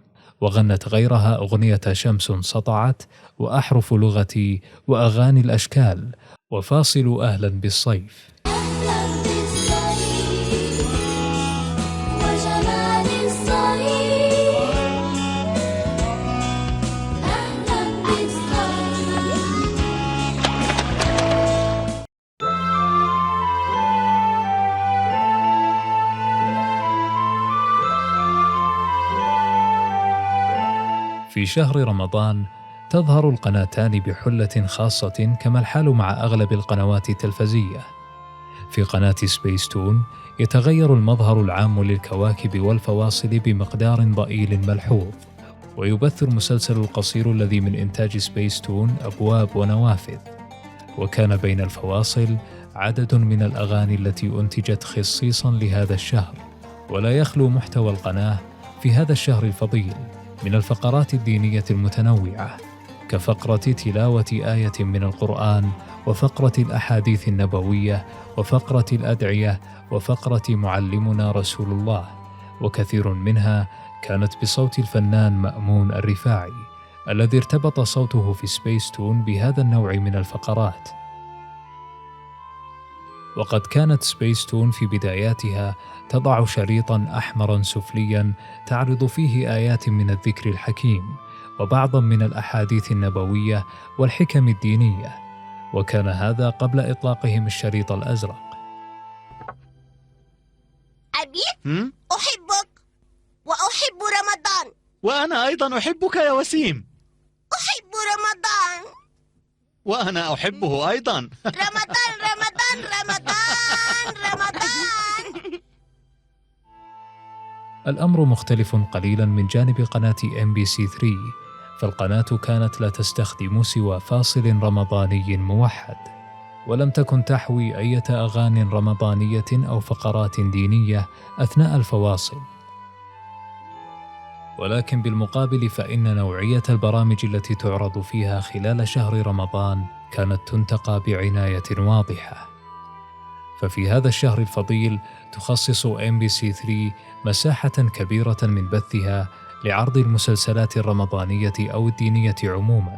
وغنت غيرها أغنية شمس سطعت وأحرف لغتي وأغاني الأشكال وفاصل أهلا بالصيف. في شهر رمضان تظهر القناتان بحلة خاصة كما الحال مع أغلب القنوات التلفزية. في قناة سبيس تون يتغير المظهر العام للكواكب والفواصل بمقدار ضئيل ملحوظ، ويبث المسلسل القصير الذي من إنتاج سبيس تون أبواب ونوافذ، وكان بين الفواصل عدد من الأغاني التي أنتجت خصيصا لهذا الشهر. ولا يخلو محتوى القناة في هذا الشهر الفضيل من الفقرات الدينية المتنوعة، كفقرة تلاوة آية من القرآن، وفقرة الأحاديث النبوية، وفقرة الأدعية، وفقرة معلمنا رسول الله، وكثير منها كانت بصوت الفنان مأمون الرفاعي الذي ارتبط صوته في سبيس تون بهذا النوع من الفقرات. وقد كانت سبيس تون في بداياتها تضع شريطاً أحمراً سفلياً تعرض فيه آيات من الذكر الحكيم وبعضاً من الأحاديث النبوية والحكم الدينية، وكان هذا قبل إطلاقهم الشريط الأزرق. أبي أحبك وأحب رمضان. وأنا أيضاً أحبك يا وسيم. أحب رمضان. وأنا أحبه أيضاً. رمضان رمضان رمضان رمضان. الأمر مختلف قليلاً من جانب قناة MBC3، فالقناة كانت لا تستخدم سوى فاصل رمضاني موحد، ولم تكن تحوي أي أغاني رمضانية أو فقرات دينية أثناء الفواصل. ولكن بالمقابل فإن نوعية البرامج التي تعرض فيها خلال شهر رمضان كانت تنتقى بعناية واضحة. ففي هذا الشهر الفضيل تخصص MBC3 مساحة كبيرة من بثها لعرض المسلسلات الرمضانية أو الدينية عموماً،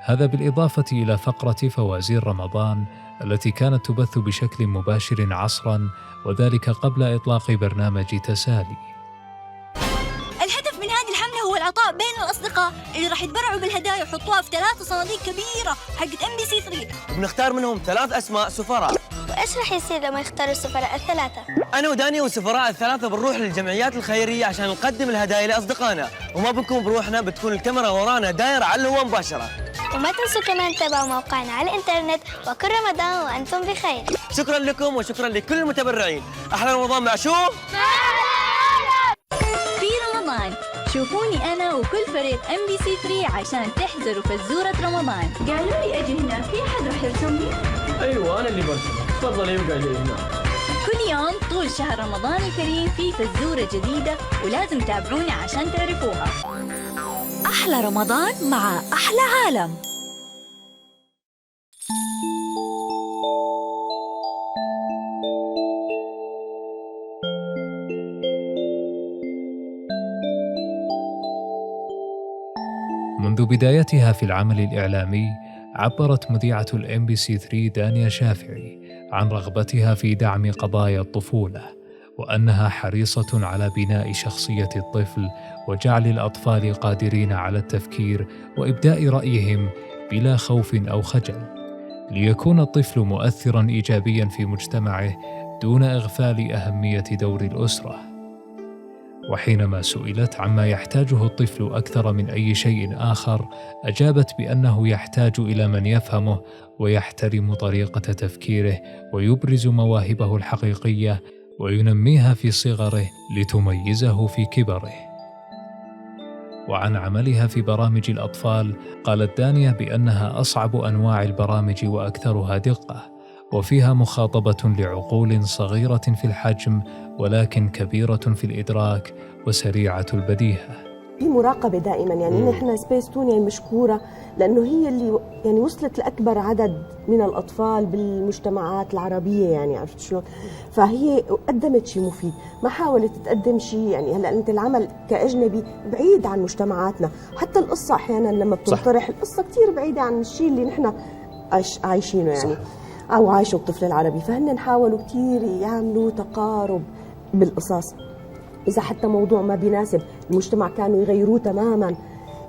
هذا بالإضافة إلى فقرة فوازير رمضان التي كانت تبث بشكل مباشر عصراً، وذلك قبل إطلاق برنامج تسالي. الهدف من هذه الحملة هو العطاء بين الأصدقاء اللي راح يتبرعوا بالهدايا ويحطوها في 3 صناديق كبيرة حقت MBC3، وبنختار منهم 3 أسماء سفراء. وإيش راح يصير لما يختاروا السفراء ال3؟ أنا ودانيا والسفراء ال3 بنروح للجمعيات الخيرية عشان نقدم الهدايا لأصدقائنا، وما بنكون بروحنا، بتكون الكاميرا ورانا دايرة على الهواء مباشرة. وما تنسوا كمان تتابعوا موقعنا على الإنترنت، وكل رمضان وأنتم بخير. شكرا لكم وشكرا لكل المتبرعين. أحلى رمضان مع شو؟ في رمضان شوفوني أنا وكل فريق MBC3 عشان تحضروا فزورة رمضان. قالوا لي أجي هنا، في أحد راح يرسمني؟ أيوة أنا اللي برسم، تفضلي وقعدي هنا. كل يوم طول شهر رمضان الكريم في فزورة جديدة، ولازم تتابعوني عشان تعرفوها. أحلى رمضان مع أحلى عالم. منذ بدايتها في العمل الإعلامي عبرت مذيعة MBC3 دانيا شافعي عن رغبتها في دعم قضايا الطفولة، وأنها حريصة على بناء شخصية الطفل وجعل الأطفال قادرين على التفكير وإبداء رأيهم بلا خوف أو خجل، ليكون الطفل مؤثراً إيجابياً في مجتمعه دون إغفال أهمية دور الأسرة. وحينما سئلت عما يحتاجه الطفل أكثر من أي شيء آخر، أجابت بأنه يحتاج إلى من يفهمه ويحترم طريقة تفكيره ويبرز مواهبه الحقيقية وينميها في صغره لتميزه في كبره. وعن عملها في برامج الأطفال قالت دانيا بأنها أصعب أنواع البرامج وأكثرها دقة، وفيها مخاطبة لعقول صغيرة في الحجم ولكن كبيرة في الإدراك وسريعة البديهة. في مراقبة دائما، يعني نحن سبيس تون يعني مشكورة لأنه هي اللي يعني وصلت لأكبر عدد من الأطفال بالمجتمعات العربية، يعني عرفت شلون؟ فهي قدمت شيء مفيد، ما حاولت تقدم شيء. يعني هلا أنت العمل كأجنبي بعيد عن مجتمعاتنا، حتى القصة أحيانا لما بتنطرح القصة كتير بعيدة عن الشيء اللي نحن عايشينه يعني أو عايشه الطفل العربي. فهن حاولوا كتير يعملوا تقارب بالقصص، إذا حتى موضوع ما بيناسب المجتمع كانوا يغيروه تماما.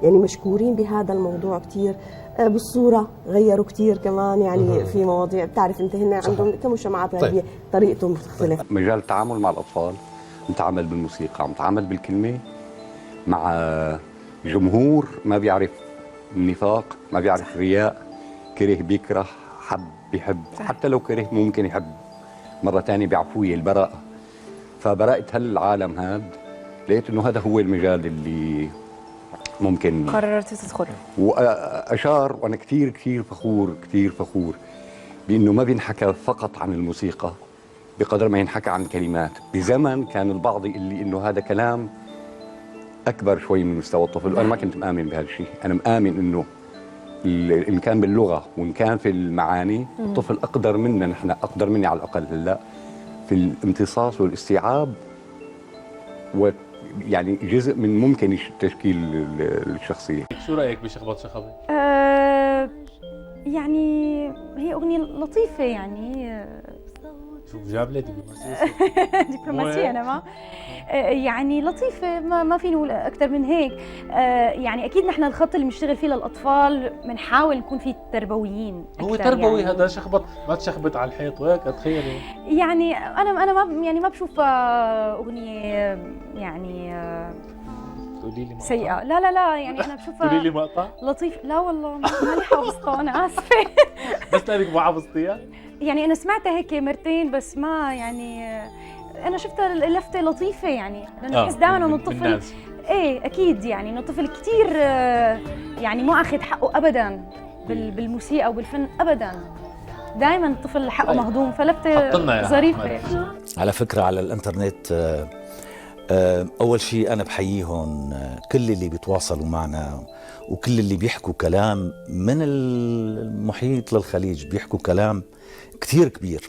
يعني مشكورين بهذا الموضوع كتير. بالصورة غيروا كتير كمان، يعني في مواضيع بتعرف انت هنا عندهم كمجتمعات غربية طريقتهم بتختلف. مجال التعامل مع الأطفال، متعامل بالموسيقى، متعامل بالكلمة مع جمهور ما بيعرف النفاق، ما بيعرف رياء، كره بيكره، حب بيحب، حتى لو كره ممكن يحب مرة تانية بعفوية، البراءة. فبراءة هالعالم هذا لقيت انه هذا هو المجال اللي ممكن قررت تدخل. واشار، وانا كثير فخور بانه ما بينحكى فقط عن الموسيقى بقدر ما ينحكى عن الكلمات. بزمن كان البعض اللي انه هذا كلام اكبر شوي من مستوى الطفل، وانا ما كنت مآمن بهذا الشيء. انا مآمن انه ان كان باللغه وان كان في المعاني الطفل اقدر منا، نحن اقدر مني على الاقل هلا في الامتصاص والاستيعاب، ويعني جزء من ممكن تشكيل الشخصية. شو رأيك بشخبط شخبط؟ يعني هي أغنية لطيفة يعني. شو جاب لي دبلوماسية أنا ما يعني لطيفة، ما في نقول أكثر من هيك. يعني أكيد نحن الخط اللي بنشتغل فيه للأطفال بنحاول نكون فيه تربويين. هو تربوي يعني. هذا شخبط، ما تشخبط على الحيط وهيك تخيلي. يعني أنا ما بشوف أغنية يعني سيئة. لا يعني أنا بشوفها تقولي لي مقطع لطيف. لا والله ماني حافظتها، أنا آسفة. بس لأنك ما حافظتيها؟ يعني أنا سمعتها هيك مرتين بس، ما يعني أنا شفتها اللفتة لطيفة يعني، لأنه بحس دائما إنه الطفل إيه أكيد يعني إنه الطفل كتير يعني ما أخذ حقه أبدا بالموسيقى وبالفن أبدا. دائما الطفل حقه مهضوم، فلفتة ظريفة. على فكرة على الإنترنت أول شيء أنا بحييهم كل اللي بيتواصلوا معنا وكل اللي بيحكوا كلام من المحيط للخليج، بيحكوا كلام كتير كبير.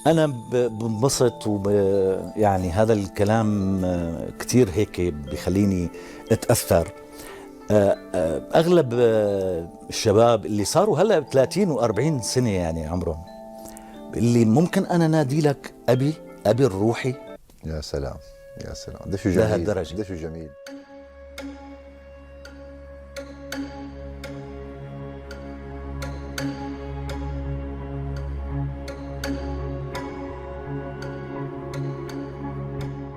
أنا بنبسط يعني هذا الكلام كتير هيك بيخليني أتأثر. أغلب الشباب اللي صاروا هلأ 30 و40 سنة يعني عمرهم، اللي ممكن أنا نادي لك أبي الروحي. يا سلام يا سلام، ده شو جميل، ده شو جميل.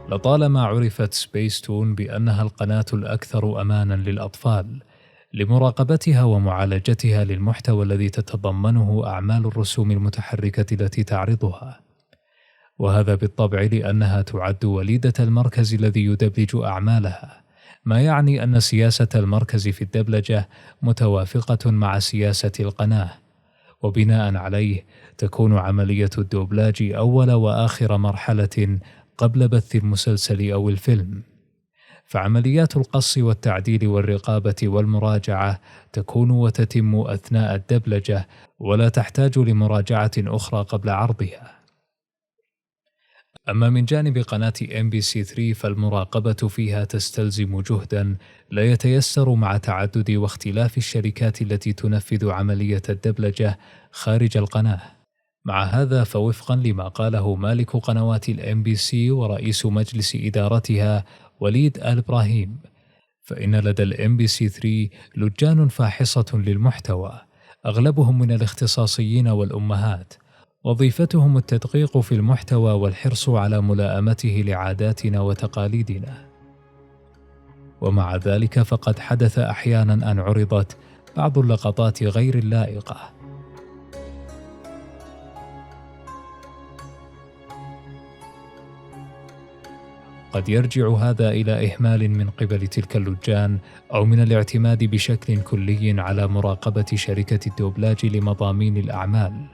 لطالما عرفت سبيس تون بأنها القناة الأكثر أماناً للأطفال لمراقبتها ومعالجتها للمحتوى الذي تتضمنه أعمال الرسوم المتحركة التي تعرضها، وهذا بالطبع لأنها تعد وليدة المركز الذي يدبلج أعمالها، ما يعني أن سياسة المركز في الدبلجة متوافقة مع سياسة القناة، وبناء عليه تكون عملية الدوبلاج أول وآخر مرحلة قبل بث المسلسل أو الفيلم. فعمليات القص والتعديل والرقابة والمراجعة تكون وتتم أثناء الدبلجة ولا تحتاج لمراجعة أخرى قبل عرضها. أما من جانب قناة MBC3 فالمراقبة فيها تستلزم جهدا لا يتيسر مع تعدد واختلاف الشركات التي تنفذ عملية الدبلجة خارج القناة. مع هذا فوفقا لما قاله مالك قنوات الMBC ورئيس مجلس إدارتها وليد آل إبراهيم، فإن لدى الMBC3 لجان فاحصة للمحتوى أغلبهم من الاختصاصيين والأمهات، وظيفتهم التدقيق في المحتوى والحرص على ملائمته لعاداتنا وتقاليدنا. ومع ذلك فقد حدث أحيانا أن عرضت بعض اللقطات غير اللائقة. قد يرجع هذا إلى إهمال من قبل تلك اللجان أو من الاعتماد بشكل كلي على مراقبة شركة الدوبلاج لمضامين الأعمال.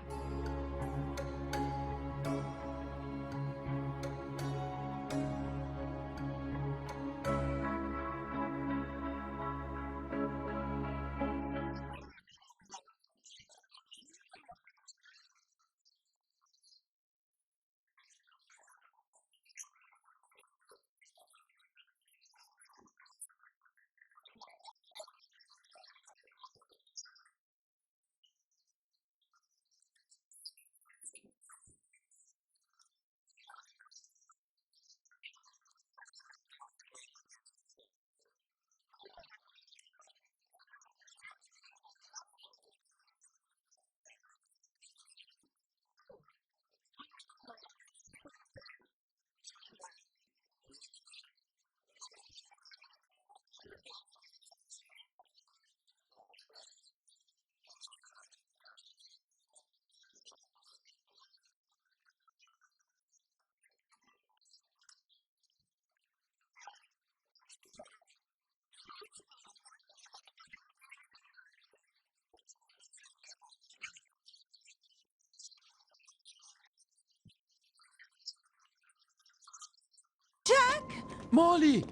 جاك! مولي!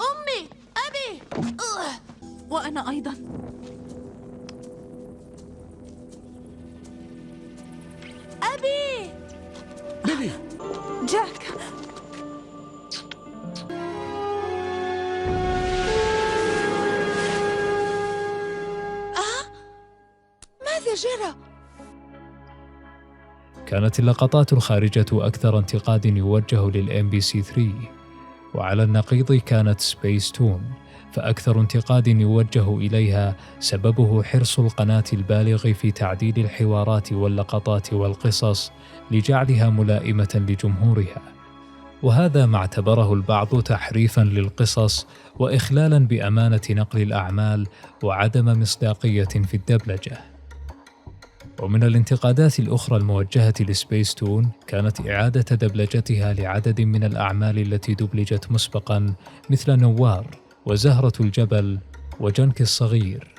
أمي! أبي! وأنا أيضا. أبي! بيلي! جاك! ماذا جرى؟ كانت اللقطات الخارجة أكثر انتقاد يوجه للMBC3، وعلى النقيض كانت سبيس تون فأكثر انتقاد يوجه إليها سببه حرص القناة البالغ في تعديل الحوارات واللقطات والقصص لجعلها ملائمة لجمهورها، وهذا ما اعتبره البعض تحريفاً للقصص وإخلالاً بأمانة نقل الأعمال وعدم مصداقية في الدبلجة. ومن الانتقادات الأخرى الموجهة لسبيس تون كانت إعادة دبلجتها لعدد من الأعمال التي دبلجت مسبقاً مثل نوار وزهرة الجبل وجنك الصغير.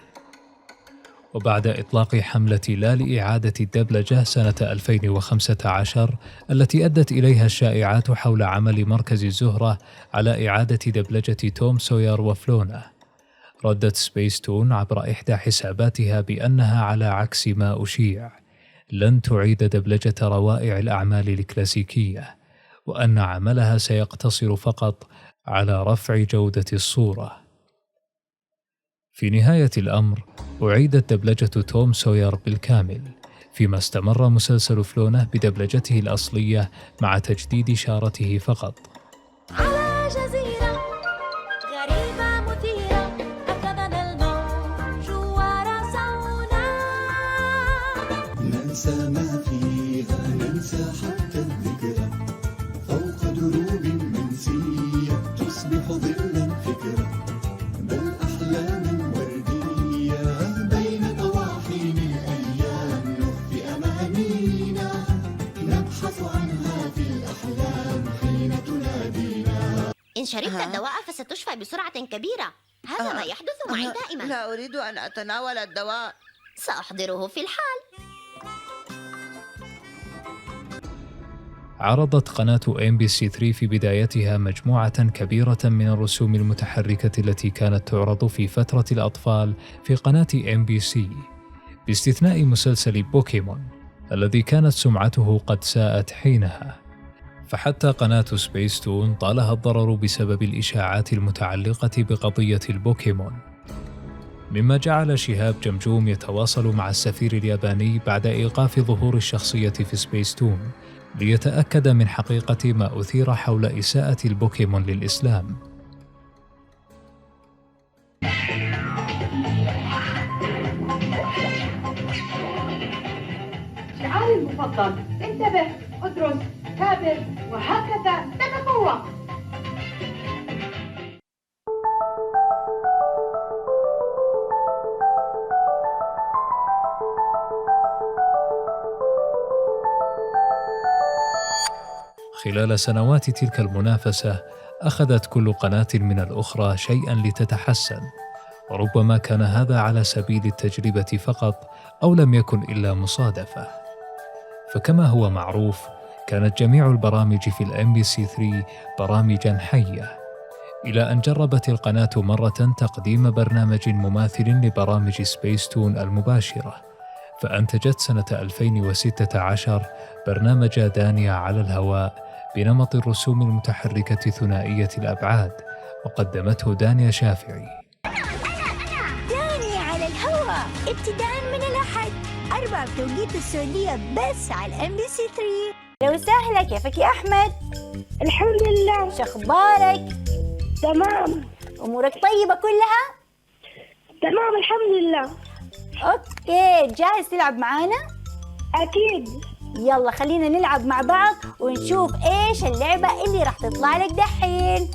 وبعد إطلاق حملة لا لإعادة الدبلجة سنة 2015 التي أدت إليها الشائعات حول عمل مركز الزهرة على إعادة دبلجة توم سوير وفلونا، ردت سبيس تون عبر إحدى حساباتها بأنها على عكس ما أشيع لن تعيد دبلجة روائع الأعمال الكلاسيكية، وأن عملها سيقتصر فقط على رفع جودة الصورة. في نهاية الأمر أعيدت دبلجة توم سوير بالكامل، فيما استمر مسلسل فلونا بدبلجته الأصلية مع تجديد شارته فقط. على جزيرة غريبة مثيرة أخذنا الموج ورسونا، ننسى ما فيها، ننسى حتى الذكرى، فوق دروب منسية تصبح ظلا فكرة، بل أحلام وردية بين طواحين الأيام، نخفي أمانينا نبحث عنها في الأحلام حين تنادينا. إن شربت الدواء فستشفى بسرعة كبيرة، هذا ما يحدث معي دائما. لا أريد أن أتناول الدواء. سأحضره في الحال. عرضت قناة MBC3 في بدايتها مجموعة كبيرة من الرسوم المتحركة التي كانت تعرض في فترة الأطفال في قناة MBC، باستثناء مسلسل بوكيمون الذي كانت سمعته قد ساءت حينها، فحتى قناة سبيس تون طالها الضرر بسبب الإشاعات المتعلقة بقضية البوكيمون، مما جعل شهاب جمجوم يتواصل مع السفير الياباني بعد إيقاف ظهور الشخصية في سبيس تون ليتأكد من حقيقة ما أثير حول إساءة البوكيمون للإسلام. شعاري المفضل: انتبه، ادرس، كابر، وهكذا تتفوق. خلال سنوات تلك المنافسة أخذت كل قناة من الأخرى شيئاً لتتحسن، وربما كان هذا على سبيل التجربة فقط أو لم يكن إلا مصادفة. فكما هو معروف، كانت جميع البرامج في الMBC3 برامجاً حية، إلى أن جربت القناة مرة تقديم برنامج مماثل لبرامج سبيس تون المباشرة، فأنتجت سنة 2016 برنامج دانيا على الهواء بنمط الرسوم المتحركة ثنائية الأبعاد، وقدمته دانيا شافعي. دانيا على الهواء ابتداء من الأحد 4 بتوقيت السعودية بس على MBC3. لو سهلة، كيفك يا أحمد؟ الحمد لله. شخبارك؟ تمام. أمورك طيبة كلها؟ تمام الحمد لله. أوكي، جاهز تلعب معانا؟ أكيد. يلا خلينا نلعب مع بعض ونشوف إيش اللعبة اللي راح تطلع لك دحين.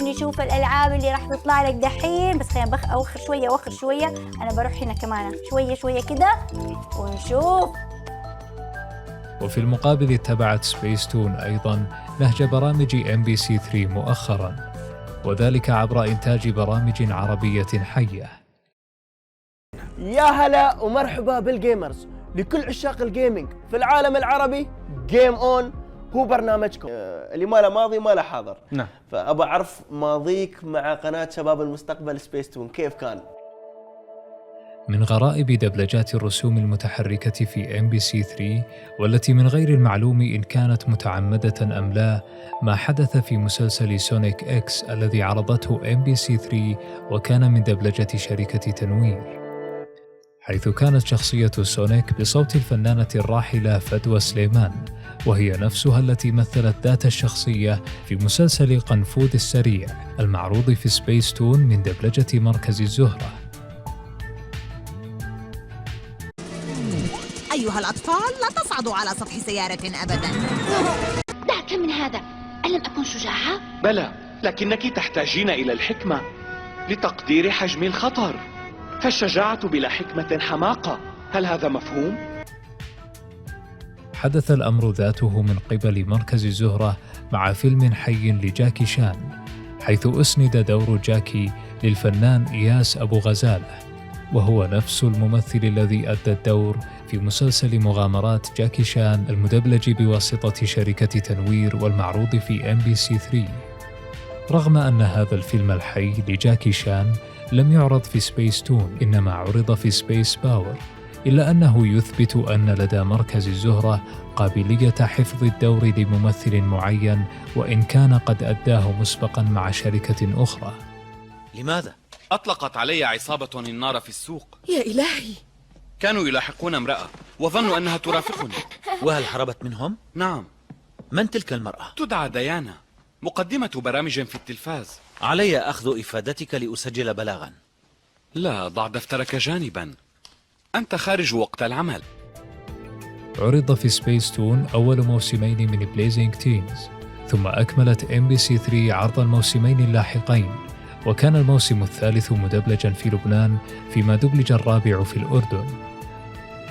نشوف الألعاب اللي راح تطلع لك دحين. بس خلينا أوخر شوية. أنا بروح هنا كمان شوية كده ونشوف. وفي المقابل اتبعت سبيس تون أيضاً نهج برامج MBC3 مؤخراً، وذلك عبر إنتاج برامج عربية حية. يا هلا ومرحبا بالجيمرز. لكل عشاق الجيمنج في العالم العربي، جيم اون هو برنامجكم اللي ما له ماضي ما له حاضر. نعم. فأبى أعرف ماضيك مع قناة شباب المستقبل سبيس تون كيف كان؟ من غرائب دبلجات الرسوم المتحركة في MBC3، والتي من غير المعلوم إن كانت متعمدة أم لا، ما حدث في مسلسل سونيك إكس الذي عرضته MBC3 وكان من دبلجة شركة تنوير، حيث كانت شخصية سونيك بصوت الفنانة الراحلة فدوى سليمان، وهي نفسها التي مثلت ذات الشخصية في مسلسل قنفذ السريع المعروض في سبيس تون من دبلجة مركز الزهرة. أيها الأطفال، لا تصعدوا على سطح سيارة أبداً. دعك من هذا، ألم أكن شجاعة؟ بلى، لكنك تحتاجين إلى الحكمة لتقدير حجم الخطر، فالشجاعة بلا حكمة حماقة. هل هذا مفهوم؟ حدث الأمر ذاته من قبل مركز الزهرة مع فيلم حي لجاكي شان، حيث أسند دور جاكي للفنان إياس أبو غزالة، وهو نفس الممثل الذي أدى الدور في مسلسل مغامرات جاكي شان المدبلج بواسطة شركة تنوير والمعروض في MBC3. رغم أن هذا الفيلم الحي لجاكي شان لم يعرض في سبيس تون، إنما عرض في سبيس باور، إلا أنه يثبت أن لدى مركز الزهرة قابلية حفظ الدور لممثل معين، وإن كان قد أداه مسبقا مع شركة أخرى. لماذا؟ أطلقت علي عصابة النار في السوق. يا إلهي! كانوا يلاحقون امرأة وظنوا أنها ترافقني. وهل هربت منهم؟ نعم. من تلك المرأة؟ تدعى ديانا، مقدمة برامج في التلفاز. علي أخذ إفادتك لأسجل بلاغا. لا، ضع دفترك جانبا، أنت خارج وقت العمل. عرض في سبيس تون أول موسمين من بليزينج تينز، ثم أكملت MBC3 عرض الموسمين اللاحقين، وكان الموسم الثالث مدبلجا في لبنان، فيما دبلج الرابع في الأردن.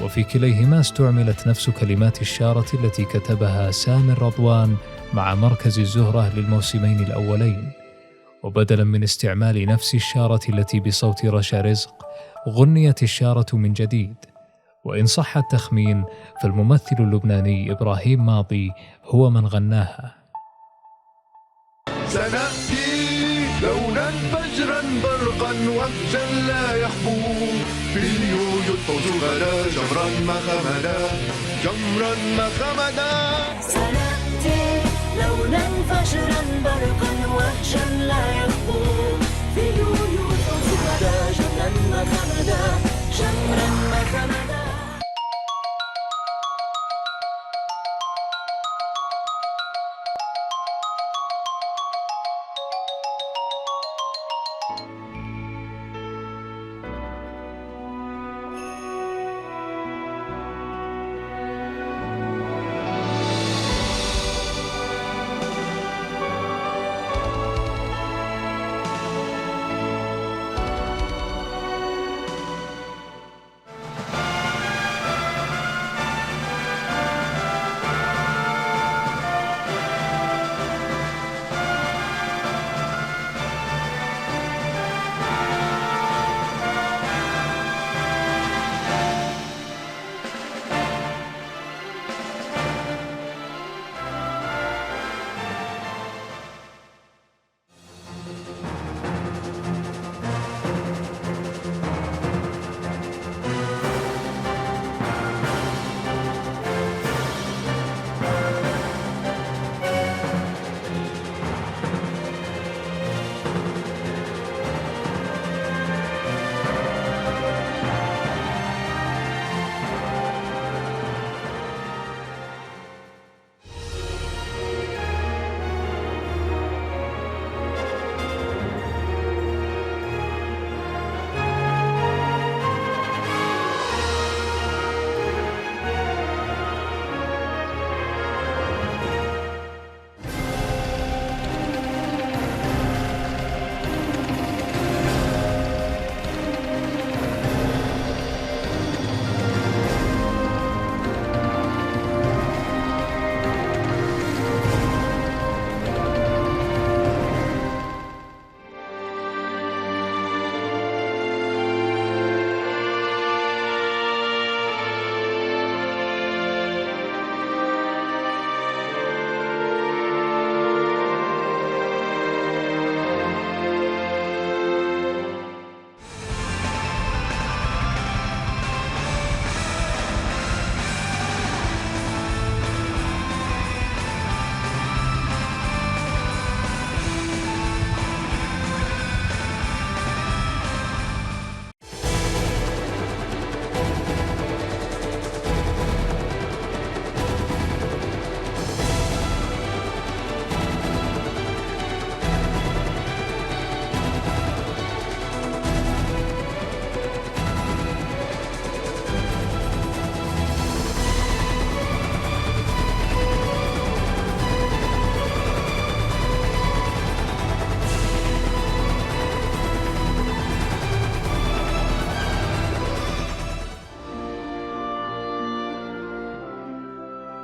وفي كليهما استعملت نفس كلمات الشارة التي كتبها سامي الرضوان مع مركز الزهرة للموسمين الأولين، وبدلا من استعمال نفس الشارة التي بصوت رشا رزق، غنيت الشارة من جديد. وإن صح التخمين، فالممثل اللبناني إبراهيم ماضي هو من غناها. سنأتي لونا فجرا برقا وفجا لا يخبو، في اليويو الفوز غدا جمرا ما خمدا، جمرا ما خمدا. سنأتي لونا فجرا برقا وفجا لا يخبو، في اليويو الفوز غدا جمرا ما خمدا، جمرا ما خمدا.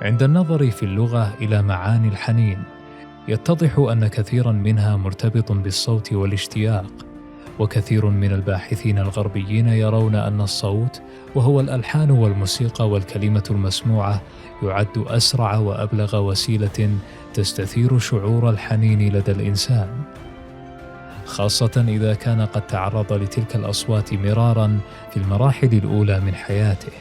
عند النظر في اللغة إلى معاني الحنين يتضح أن كثيراً منها مرتبط بالصوت والاشتياق، وكثير من الباحثين الغربيين يرون أن الصوت وهو الألحان والموسيقى والكلمة المسموعة يعد أسرع وأبلغ وسيلة تستثير شعور الحنين لدى الإنسان، خاصة إذا كان قد تعرض لتلك الأصوات مراراً في المراحل الأولى من حياته.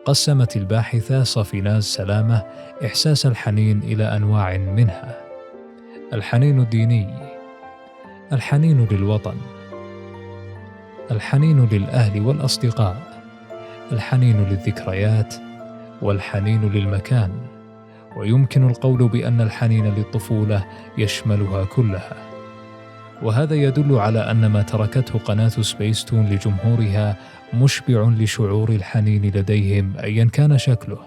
قسمت الباحثة صفيناز سلامة إحساس الحنين إلى أنواع منها: الحنين الديني، الحنين للوطن، الحنين للأهل والأصدقاء، الحنين للذكريات، والحنين للمكان. ويمكن القول بأن الحنين للطفولة يشملها كلها، وهذا يدل على أن ما تركته قناة سبيستون لجمهورها مشبع لشعور الحنين لديهم أيا كان شكله،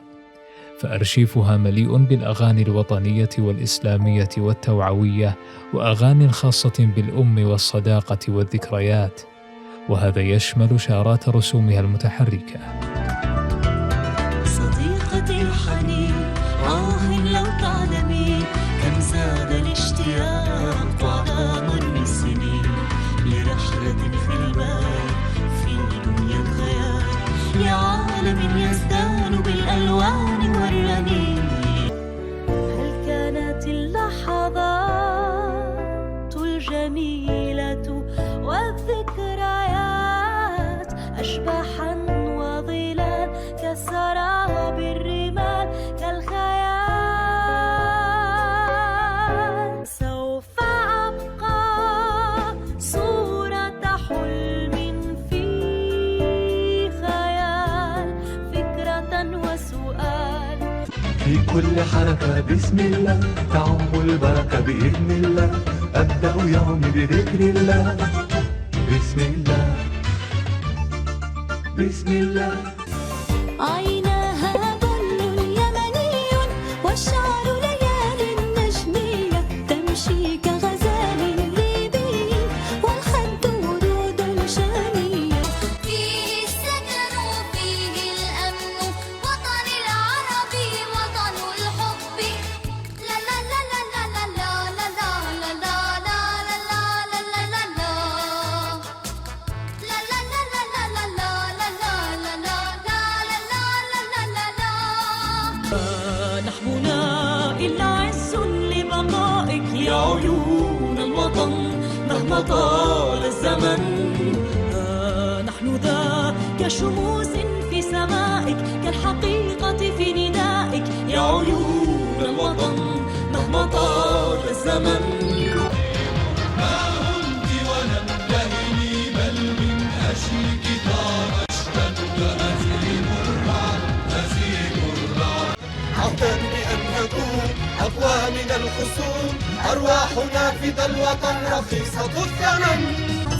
فأرشيفها مليء بالأغاني الوطنية والإسلامية والتوعوية، وأغاني خاصة بالأم والصداقة والذكريات، وهذا يشمل شارات رسومها المتحركة. صديقتي الحنين لو تعلمي كم زاد الاشتياق وعظام السنين لرحلة في البال في دنيا الخيال، لعالم يزدان بالألوان والرنين. هل كانت اللحظات الجميلة والذكريات أشباحا وظلال كالسراب الرمال كالخيال؟ في كل حركة بسم الله تعم البركة بإذن الله، أبدأ يومي بذكر الله. بسم الله بسم الله. عيناها ظل يمني والشعر ليال نجمية، تمشي كغزال ليبي والخد ورود شامية. فيه السكن وفيه الأمن، وطن العربي وطن الحب. لا لا لا لا لا لا لا لا لا لا لا لا لا لا لا لا نحبنا إلا عز لبقائك يا عيون الوطن مهما طال الزمن. نحن ذا كشموس في سمائك، كالحقيقة في ندائك يا عيون الوطن مهما طال الزمن. ما هنت ولم تهني بل من أجلك طارشتك أزيم الرعد أزيم الرعد. عهدا بأن نكون أقوى من الخصوم، أرواحنا فدى الوطن رخيصة الثمن.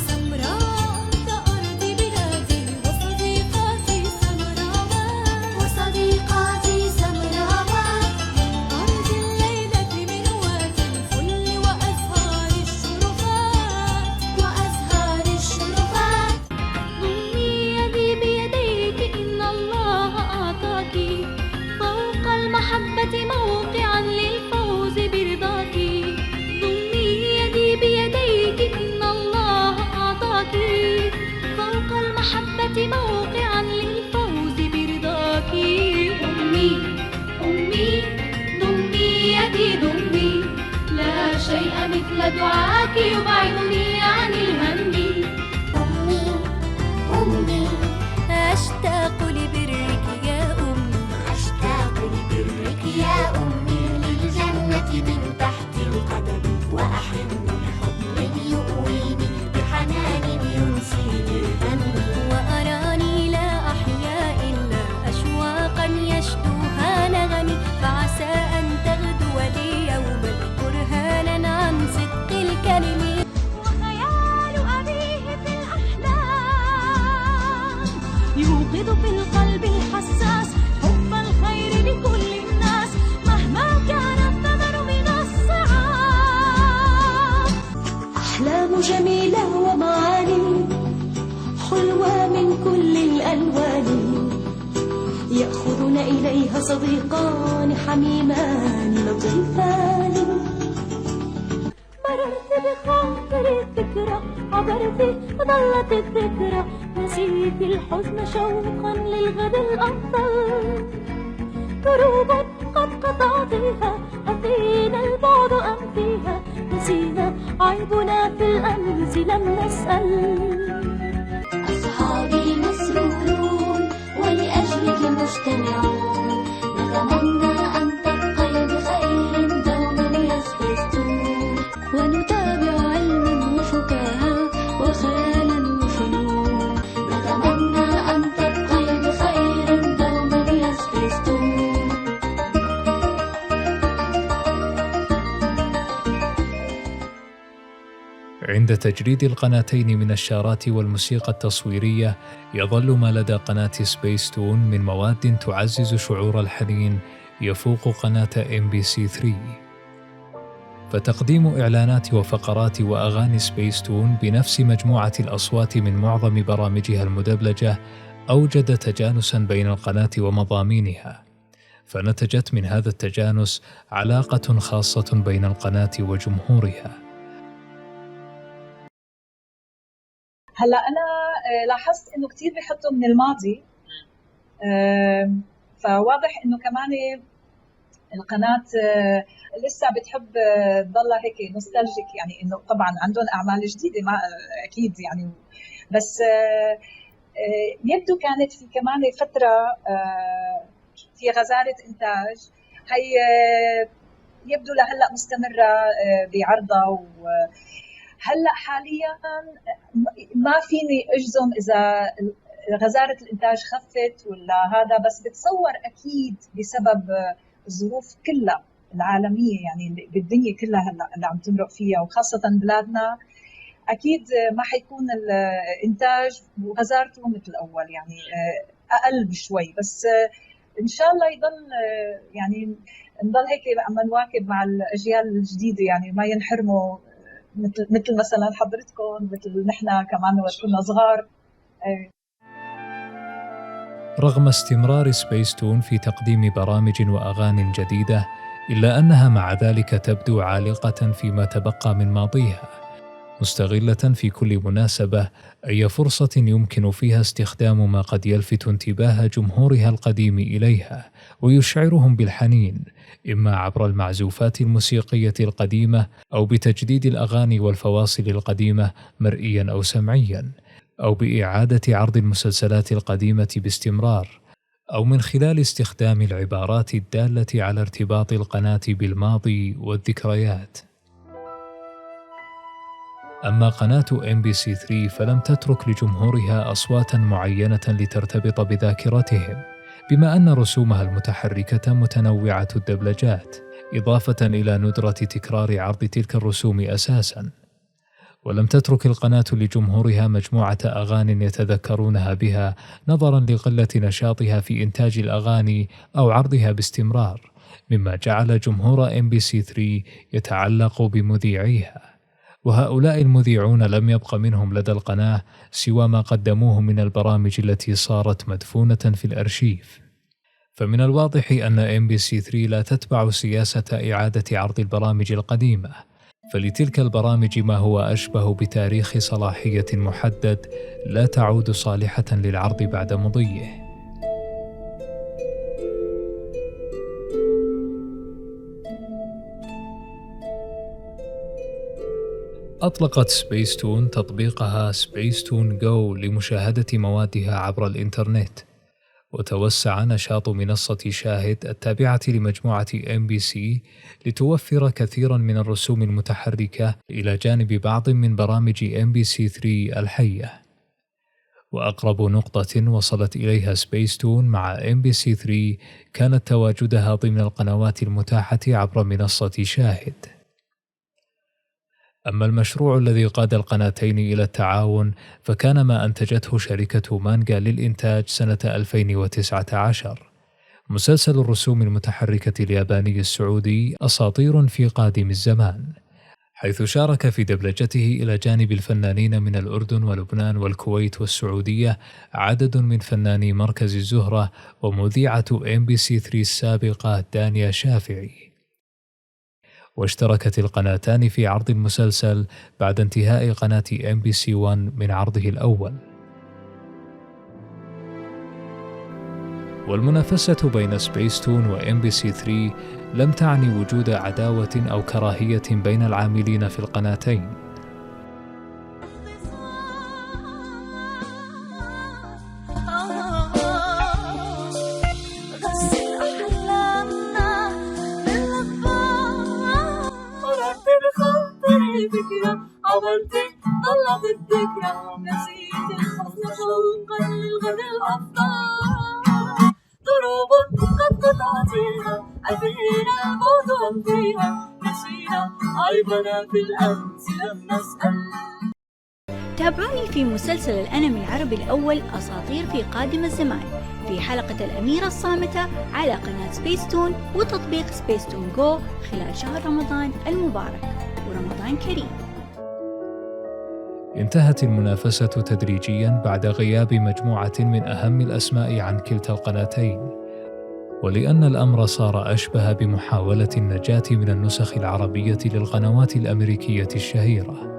سمراء كأرض بلادي وصديقاتي سمراوات، وصديقاتي سمراوات. أرض الليلة من وادي الفل وأزهار الشرفات، وأزهار الشرفات. ضمي يدي بيديك إن الله أعطاك فوق المحبة موقعا للفوز برضاك. ضمي يدي بيديك إن الله أعطاك فوق المحبة موقعا للفوز برضاك. أمي أمي ضمي يدي ضمي، لا شيء مثل دعاك يبعدني عن الهم. أمي أمي أشتاق لبرك يا أمي، أشتاق لبرك يا أمي، للجنة من تحت القدم، وأحن لحضن يؤويني بحنان ينسيني همي. وأراني لا أحيا إلا أشواقا يشدوها نغمي، فعسى أن تغدو لي يوما برهانا عن صدق الكلم. وخيال أبيه في الأحلام يوقظ في القلب الحساس حب الخير لكل الناس مهما كان الثمن من الصعاب. أحلام جميلة ومعاني حلوة من كل الألوان، يأخذنا إليها صديقان حميمان لطيفان. مررت بخاطري فكرة، عبرت ظلت الذكرى، نسيت الحزن شوقا للغد الأفضل. دروب قد قطعتها، أفينا البعد أم فيها، نسينا عيبنا في الأمس لم نسأل. أصحابي مسرورون ولأجلك مجتمعون، نتمنى أن تبقي بخير دوما يا سبيستون، ونتابع علما وفكاهة وخيالا وفنون، نتمنى أن تبقي بخير دوما يا سبيستون. عند تجريد القناتين من الشارات والموسيقى التصويرية، يظل ما لدى قناة سبيستون من مواد تعزز شعور الحنين يفوق قناة MBC3. فتقديم إعلانات وفقرات وأغاني سبيستون بنفس مجموعة الأصوات من معظم برامجها المدبلجة أوجد تجانساً بين القناة ومضامينها، فنتجت من هذا التجانس علاقة خاصة بين القناة وجمهورها. هلا أنا لاحظت إنه كتير بيحطوا من الماضي، فواضح إنه كمان القناة لسه بتحب تضلها هيك نوستالجيك، يعني إنه طبعا عندهم أعمال جديدة ما أكيد يعني، بس يبدو كانت في كمان فترة في غزارة إنتاج، هي يبدو لهلا مستمرة بعرضها. هلا حاليا ما فيني اجزم اذا غزارة الانتاج خفت ولا هذا، بس بتصور اكيد بسبب الظروف كلها العالميه يعني بالدنيا كلها هلا اللي عم تمرق فيها، وخاصه بلادنا اكيد ما حيكون الانتاج وغزارته مثل الاول، يعني اقل بشوي، بس ان شاء الله يضل يعني نضل هيك عم نواكب مع الاجيال الجديده، يعني ما ينحرموا مثل مثلا حضرتكم، مثل نحن كمان وقت كنا صغار. رغم استمرار سبيستون في تقديم برامج وأغاني جديدة، إلا أنها مع ذلك تبدو عالقة فيما تبقى من ماضيها، مستغلة في كل مناسبة أي فرصة يمكن فيها استخدام ما قد يلفت انتباه جمهورها القديم إليها ويشعرهم بالحنين، إما عبر المعزوفات الموسيقية القديمة أو بتجديد الأغاني والفواصل القديمة مرئياً أو سمعياً، أو بإعادة عرض المسلسلات القديمة باستمرار، أو من خلال استخدام العبارات الدالة على ارتباط القناة بالماضي والذكريات. أما قناة MBC3 فلم تترك لجمهورها أصواتاً معينة لترتبط بذاكرتهم، بما أن رسومها المتحركة متنوعة الدبلجات، إضافة إلى ندرة تكرار عرض تلك الرسوم أساساً. ولم تترك القناة لجمهورها مجموعة أغاني يتذكرونها بها نظراً لقلة نشاطها في إنتاج الأغاني أو عرضها باستمرار، مما جعل جمهور MBC3 يتعلق بمذيعيها، وهؤلاء المذيعون لم يبق منهم لدى القناة سوى ما قدموه من البرامج التي صارت مدفونة في الأرشيف. فمن الواضح أن MBC3 لا تتبع سياسة إعادة عرض البرامج القديمة، فلتلك البرامج ما هو أشبه بتاريخ صلاحية محدد لا تعود صالحة للعرض بعد مضيه. أطلقت سبيستون تطبيقها سبيستون جو لمشاهدة موادها عبر الإنترنت، وتوسع نشاط منصة شاهد التابعة لمجموعة MBC لتوفر كثيرا من الرسوم المتحركة إلى جانب بعض من برامج MBC3 الحية. وأقرب نقطة وصلت إليها سبيستون مع MBC3 كانت تواجدها ضمن القنوات المتاحة عبر منصة شاهد. أما المشروع الذي قاد القناتين إلى التعاون فكان ما أنتجته شركة مانجا للإنتاج سنة 2019، مسلسل الرسوم المتحركة الياباني السعودي أساطير في قادم الزمان، حيث شارك في دبلجته إلى جانب الفنانين من الأردن ولبنان والكويت والسعودية عدد من فناني مركز الزهرة ومذيعة MBC3 السابقة دانيا شافعي. واشتركت القناتان في عرض المسلسل بعد انتهاء قناة MBC1 من عرضه الأول. والمنافسة بين سبيستون و MBC3 لم تعني وجود عداوة أو كراهية بين العاملين في القناتين. عبرتي طلعت الذكرى نسيت الحزن شوقا للغد الأفضل ضروب قد قطعتيها أثينا الموت وامضيها نسينا عيبنا في الأمس لم نسأل. تابعوني في مسلسل الأنمي العربي الأول أساطير في قادم الزمان في حلقة الأميرة الصامتة على قناة سبيستون وتطبيق سبيستون جو خلال شهر رمضان المبارك، ورمضان كريم. انتهت المنافسة تدريجياً بعد غياب مجموعة من أهم الأسماء عن كلتا القناتين، ولأن الأمر صار أشبه بمحاولة النجاة من النسخ العربية للقنوات الأمريكية الشهيرة.